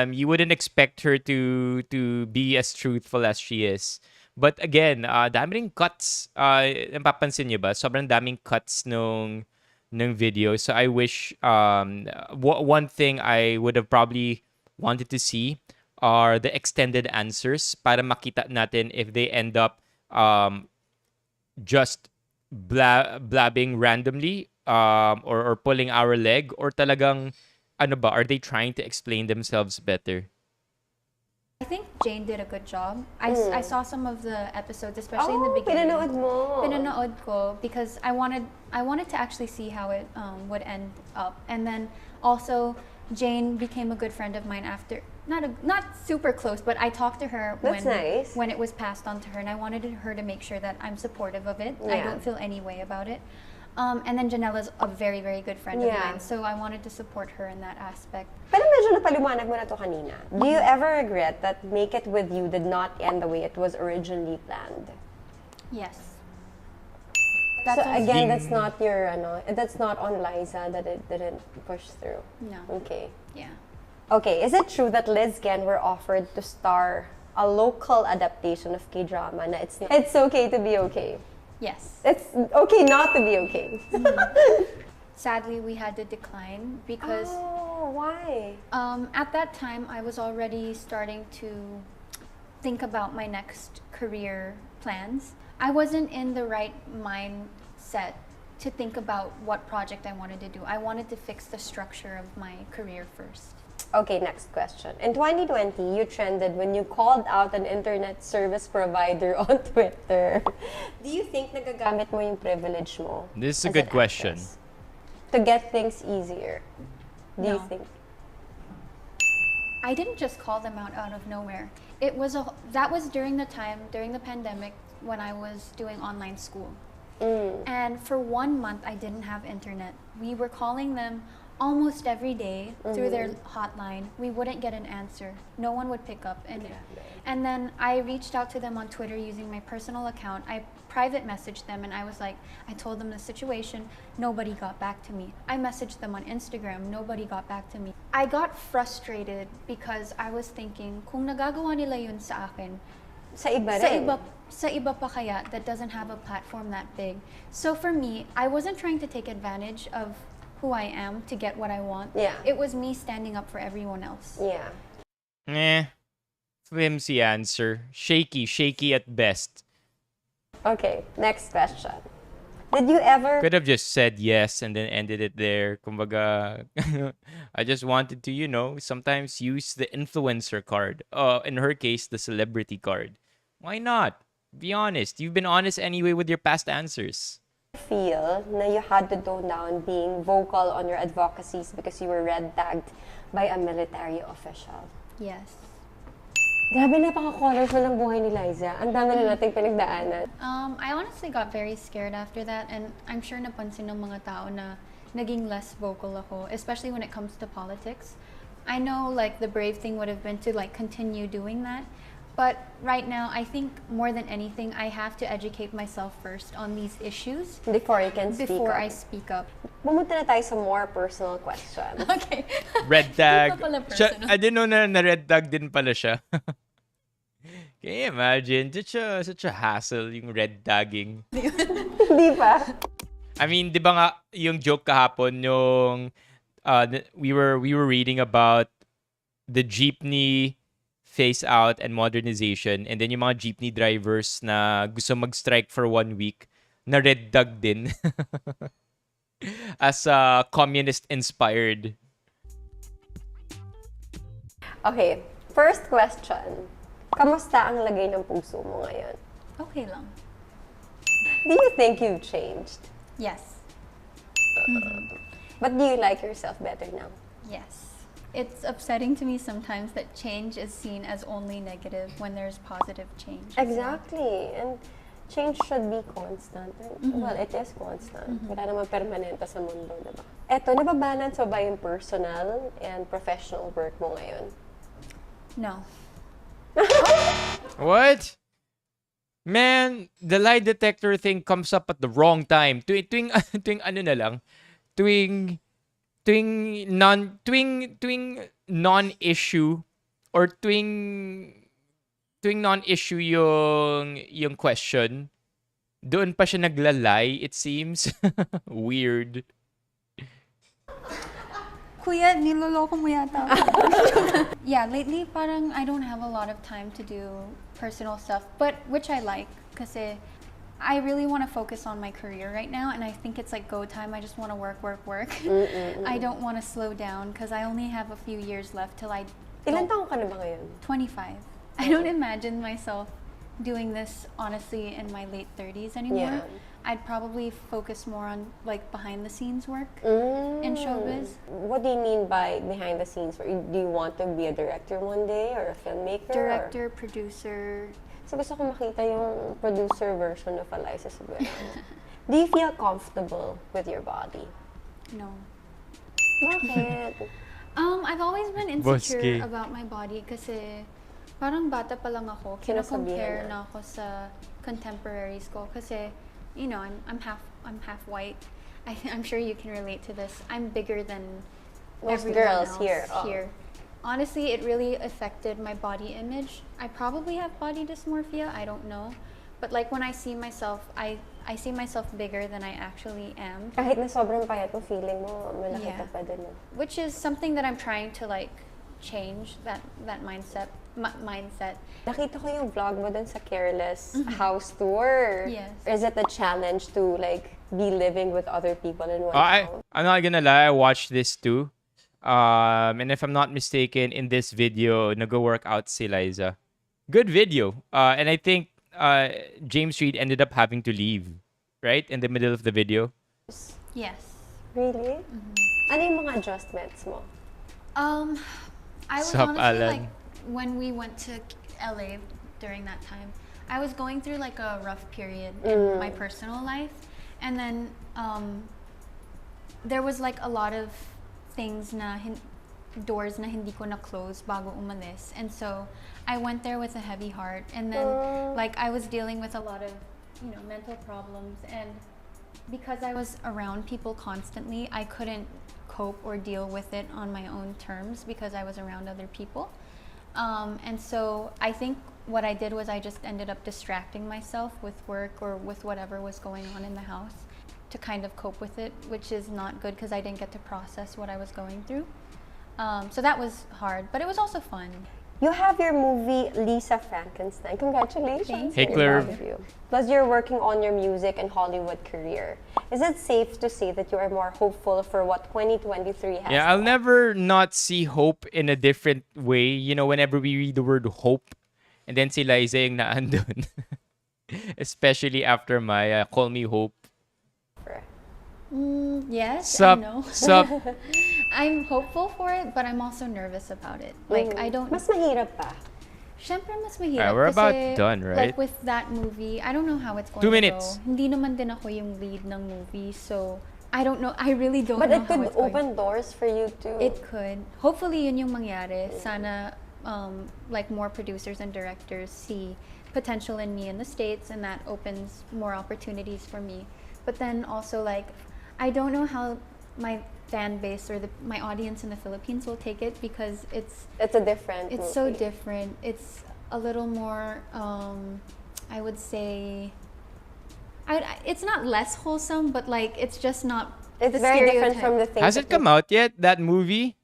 You wouldn't expect her to be as truthful as she is. But again, dami ring cuts. Napapansin niyo ba? Sobrang daming cuts nung video. So I wish one thing I would have probably wanted to see are the extended answers para makita natin if they end up just blabbing randomly or pulling our leg, or talagang ano ba, are they trying to explain themselves better? I think Jane did a good job. I saw some of the episodes, especially in the beginning. Pinanood mo. Pinanood ko because I wanted to actually see how it would end up. And then also Jane became a good friend of mine after, not super close, but I talked to her That's nice. when it was passed on to her, and I wanted her to make sure that I'm supportive of it. I Yeah. don't feel any way about it. And then Janella's a very, very good friend of Yeah. mine, so I wanted to support her in that aspect. Pero medyo napaliwanag mo na to kanina. Do you ever regret that Make It With You did not end the way it was originally planned? Yes. So also- again, that's not your that's not on Liza that it didn't push through. No. Okay. Yeah. Okay, is it true that Liz Gen were offered to star a local adaptation of K-drama na it's okay to be okay? Yes. It's okay not to be okay. Sadly, we had to decline because Why? at that time I was already starting to think about my next career plans. I wasn't in the right mindset to think about what project I wanted to do. I wanted to fix the structure of my career first. Okay, next question. In 2020, you trended when you called out an internet service provider on Twitter. Do you think nagagamit mo yung privilege mo? This is a as good an question. actress to get things easier? Do you No. think? I didn't just call them out of nowhere. That was during the pandemic when I was doing online school. And for 1 month I didn't have internet. We were calling them almost every day through their hotline. We wouldn't get an answer. No one would pick up. And then I reached out to them on Twitter using my personal account. I private messaged them and I told them the situation. Nobody got back to me. I messaged them on Instagram. Nobody got back to me. I got frustrated because I was thinking, kung nagagawa nila yun sa akin, Sa iba rin. sa iba pa kaya that doesn't have a platform that big. So for me, I wasn't trying to take advantage of who I am to get what I want. Yeah. It was me standing up for everyone else. Yeah. Flimsy answer. Shaky at best. Okay, next question. Did you ever... Could have just said yes and then ended it there. Kumbaga, I just wanted to, sometimes use the influencer card. In her case, the celebrity card. Why not? Be honest. You've been honest anyway with your past answers. feel na you had to tone down being vocal on your advocacies because you were red tagged by a military official? Yes. Grabe, napaka-colorful ng buhay ni Liza. Ang dami na nating pinagdaanan. I honestly got very scared after that, and I'm sure napansin ng mga tao na naging less vocal ako, especially when it comes to politics. I know like the brave thing would have been to like continue doing that, but right now I think more than anything I have to educate myself first on these issues Before you can speak before up. I speak up. Pumunta na tayo sa more personal question. Okay. Red tag. Hindi pa pala Siya, personal. I didn't know na red tag din pala siya. Can you imagine? Such a hassle yung red tagging. Hindi pa. I mean, di ba nga yung joke kahapon yung we were reading about the jeepney phase out and modernization, and then yung mga jeepney drivers na gusto mag-strike for 1 week na red tag din as communist inspired. Okay, first question. Kamusta ang lagay ng puso mo ngayon? Okay lang. Do you think you've changed? Yes. But do you like yourself better now? Yes. It's upsetting to me sometimes that change is seen as only negative when there's positive change. Exactly. And change should be constant. Well, it is constant. Wala naman permanente sa mundo, diba? Eto, nababalance mo ba yung personal and professional work mo ngayon? No. What? Man, the lie detector thing comes up at the wrong time. Tuwing ano na lang, tuwing non-issue or tuwing non-issue yung question, doon pa siya naglalay, it seems. Weird. Kuya, niloloko mo yata. Yeah, lately parang I don't have a lot of time to do personal stuff, but which I like kasi I really want to focus on my career right now, and I think it's like go time. I just want to work. I don't want to slow down because I only have a few years left till I... Ilan taong ka na ba ngayon? 25. I don't imagine myself doing this honestly in my late 30s anymore. Yeah. I'd probably focus more on like behind the scenes work in showbiz. What do you mean by behind the scenes? Do you want to be a director one day or a filmmaker? Director, producer. So gusto ko makita yung producer version of Liza Soberano. Do you feel comfortable with your body? No. Bakit? I've always been insecure Boske. about my body kasi parang bata pa lang ako. Kinasabihan Kina-compare na. na ako sa contemporaries ko kasi you know, I'm half white. I'm sure you can relate to this. I'm bigger than Most everyone girls else here. Oh. here. honestly, it really affected my body image. I probably have body dysmorphia, I don't know. But like when I see myself, I see myself bigger than I actually am. Kahit na sobrang payat mo, feeling mo, malaki ka pa din. Which is something that I'm trying to like change, that mindset. Nakita ko yung vlog mo dun sa Careless house tour. Yes. Is it a challenge to like be living with other people in one house? I'm not gonna lie, I watched this too. And if I'm not mistaken, in this video, nag work out si Liza. Good video. And I think James Reid ended up having to leave, right? In the middle of the video. Yes. Really? Ano yung mga adjustments mo? I was Sup, honestly Alan? like, when we went to LA during that time, I was going through like a rough period in my personal life. And then there was like a lot of things na doors na hindi ko na close bago umalis. And so I went there with a heavy heart. And then like I was dealing with a lot of, mental problems. And because I was around people constantly, I couldn't cope or deal with it on my own terms because I was around other people. And so I think what I did was I just ended up distracting myself with work or with whatever was going on in the house to kind of cope with it, which is not good because I didn't get to process what I was going through. So that was hard, but it was also fun. You have your movie Lisa Frankenstein. Congratulations. Hey, I Claire. love you. Plus, you're working on your music and Hollywood career. Is it safe to say that you are more hopeful for what 2023 has? Yeah, I'll never not see hope in a different way. Whenever we read the word hope, and then si Liza yung naandun. Especially after my Call Me Hope. Yes, Sup, I know. sup. I'm hopeful for it, but I'm also nervous about it. Like, I don't... Mas mahirap pa. Syempre, mas mahirap. We're about kasi, done, right? Like, with that movie, I don't know how it's going 2 to minutes. go. Hindi naman din ako yung lead ng movie, so I don't know. I really don't But know it how could it's going. open doors for you too. It could. Hopefully, yun yung mangyari. Sana, like, more producers and directors see potential in me in the States, and that opens more opportunities for me. But then also, like, I don't know how my fan base or my audience in the Philippines will take it because it's a different it's movie. so different. It's a little more I would say it's not less wholesome, but like it's just not It's the very different stereotype. from the things Has that it come out yet, that movie?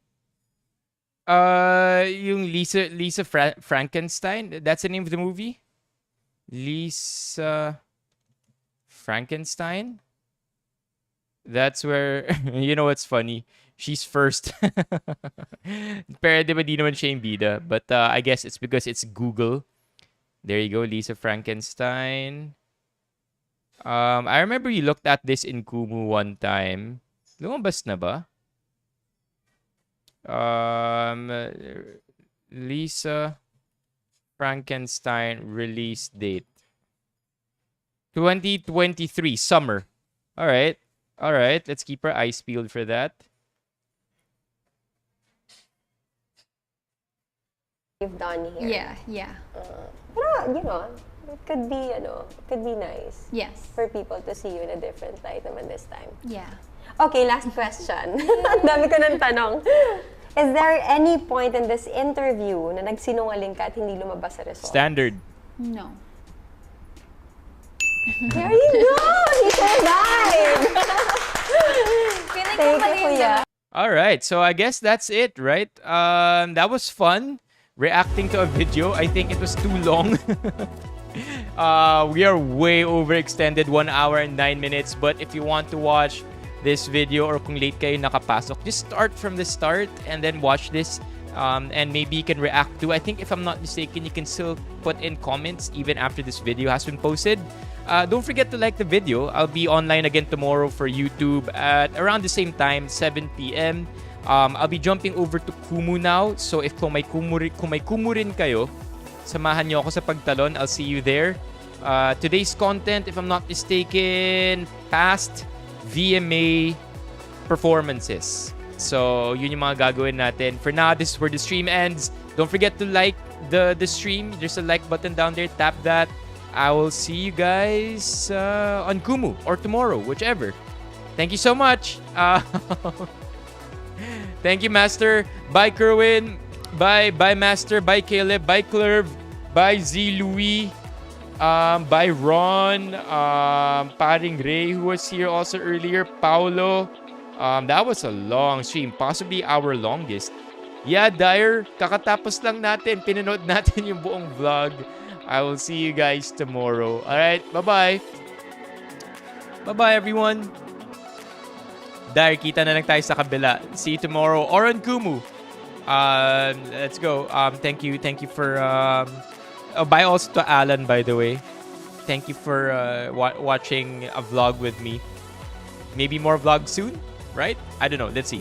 Yung Lisa Frankenstein? That's the name of the movie? Lisa Frankenstein? That's where, what's funny? She's first. Pero di ba di naman siya yung bida? But I guess it's because it's Google. There you go, Lisa Frankenstein. I remember you looked at this in Kumu one time. Lumabas na ba? Lisa Frankenstein release date. 2023, summer. All right, let's keep our eyes peeled for that. you've done here. Yeah. Pero, it could be nice Yes. for people to see you in a different light naman this time. Yeah. Okay, last question. Ang dami ko ng tanong. Is there any point in this interview na nagsinungaling ka at hindi lumabas sa result? Standard. No. There you go! He survived! Feeling ko Thank you, mali yung Kuya. All right, so I guess that's it, right? That was fun reacting to a video. I think it was too long. We are way overextended, 1 hour and 9 minutes. But if you want to watch this video or kung late kayo nakapasok, just start from the start and then watch this. And maybe you can react to. I think if I'm not mistaken, you can still put in comments even after this video has been posted. Don't forget to like the video. I'll be online again tomorrow for YouTube at around the same time, 7 p.m. I'll be jumping over to Kumu now. So if kung may Kumu rin kayo, samahan nyo ako sa pagtalon. I'll see you there. Today's content, if I'm not mistaken, past VMA performances. So, yun yung mga gagawin natin. For now, this is where the stream ends. Don't forget to like the stream. There's a like button down there. Tap that. I will see you guys on Kumu or tomorrow, whichever. Thank you so much. Thank you, Master. Bye, Kerwin. Bye Master, bye Caleb, bye Clerv, bye Z Louis, bye Ron, Paring Ray who was here also earlier, Paulo. That was a long stream, possibly our longest. Yeah, Dyer, kakatapos lang natin, pinanood natin yung buong vlog. I will see you guys tomorrow. Alright, bye-bye. Bye-bye everyone. Dyer, kita na lang tayo sa kabila. See you tomorrow. Oran Kumu. Let's go. Thank you for bye also to Alan, by the way. Thank you for watching a vlog with me. Maybe more vlogs soon, right? I don't know. Let's see.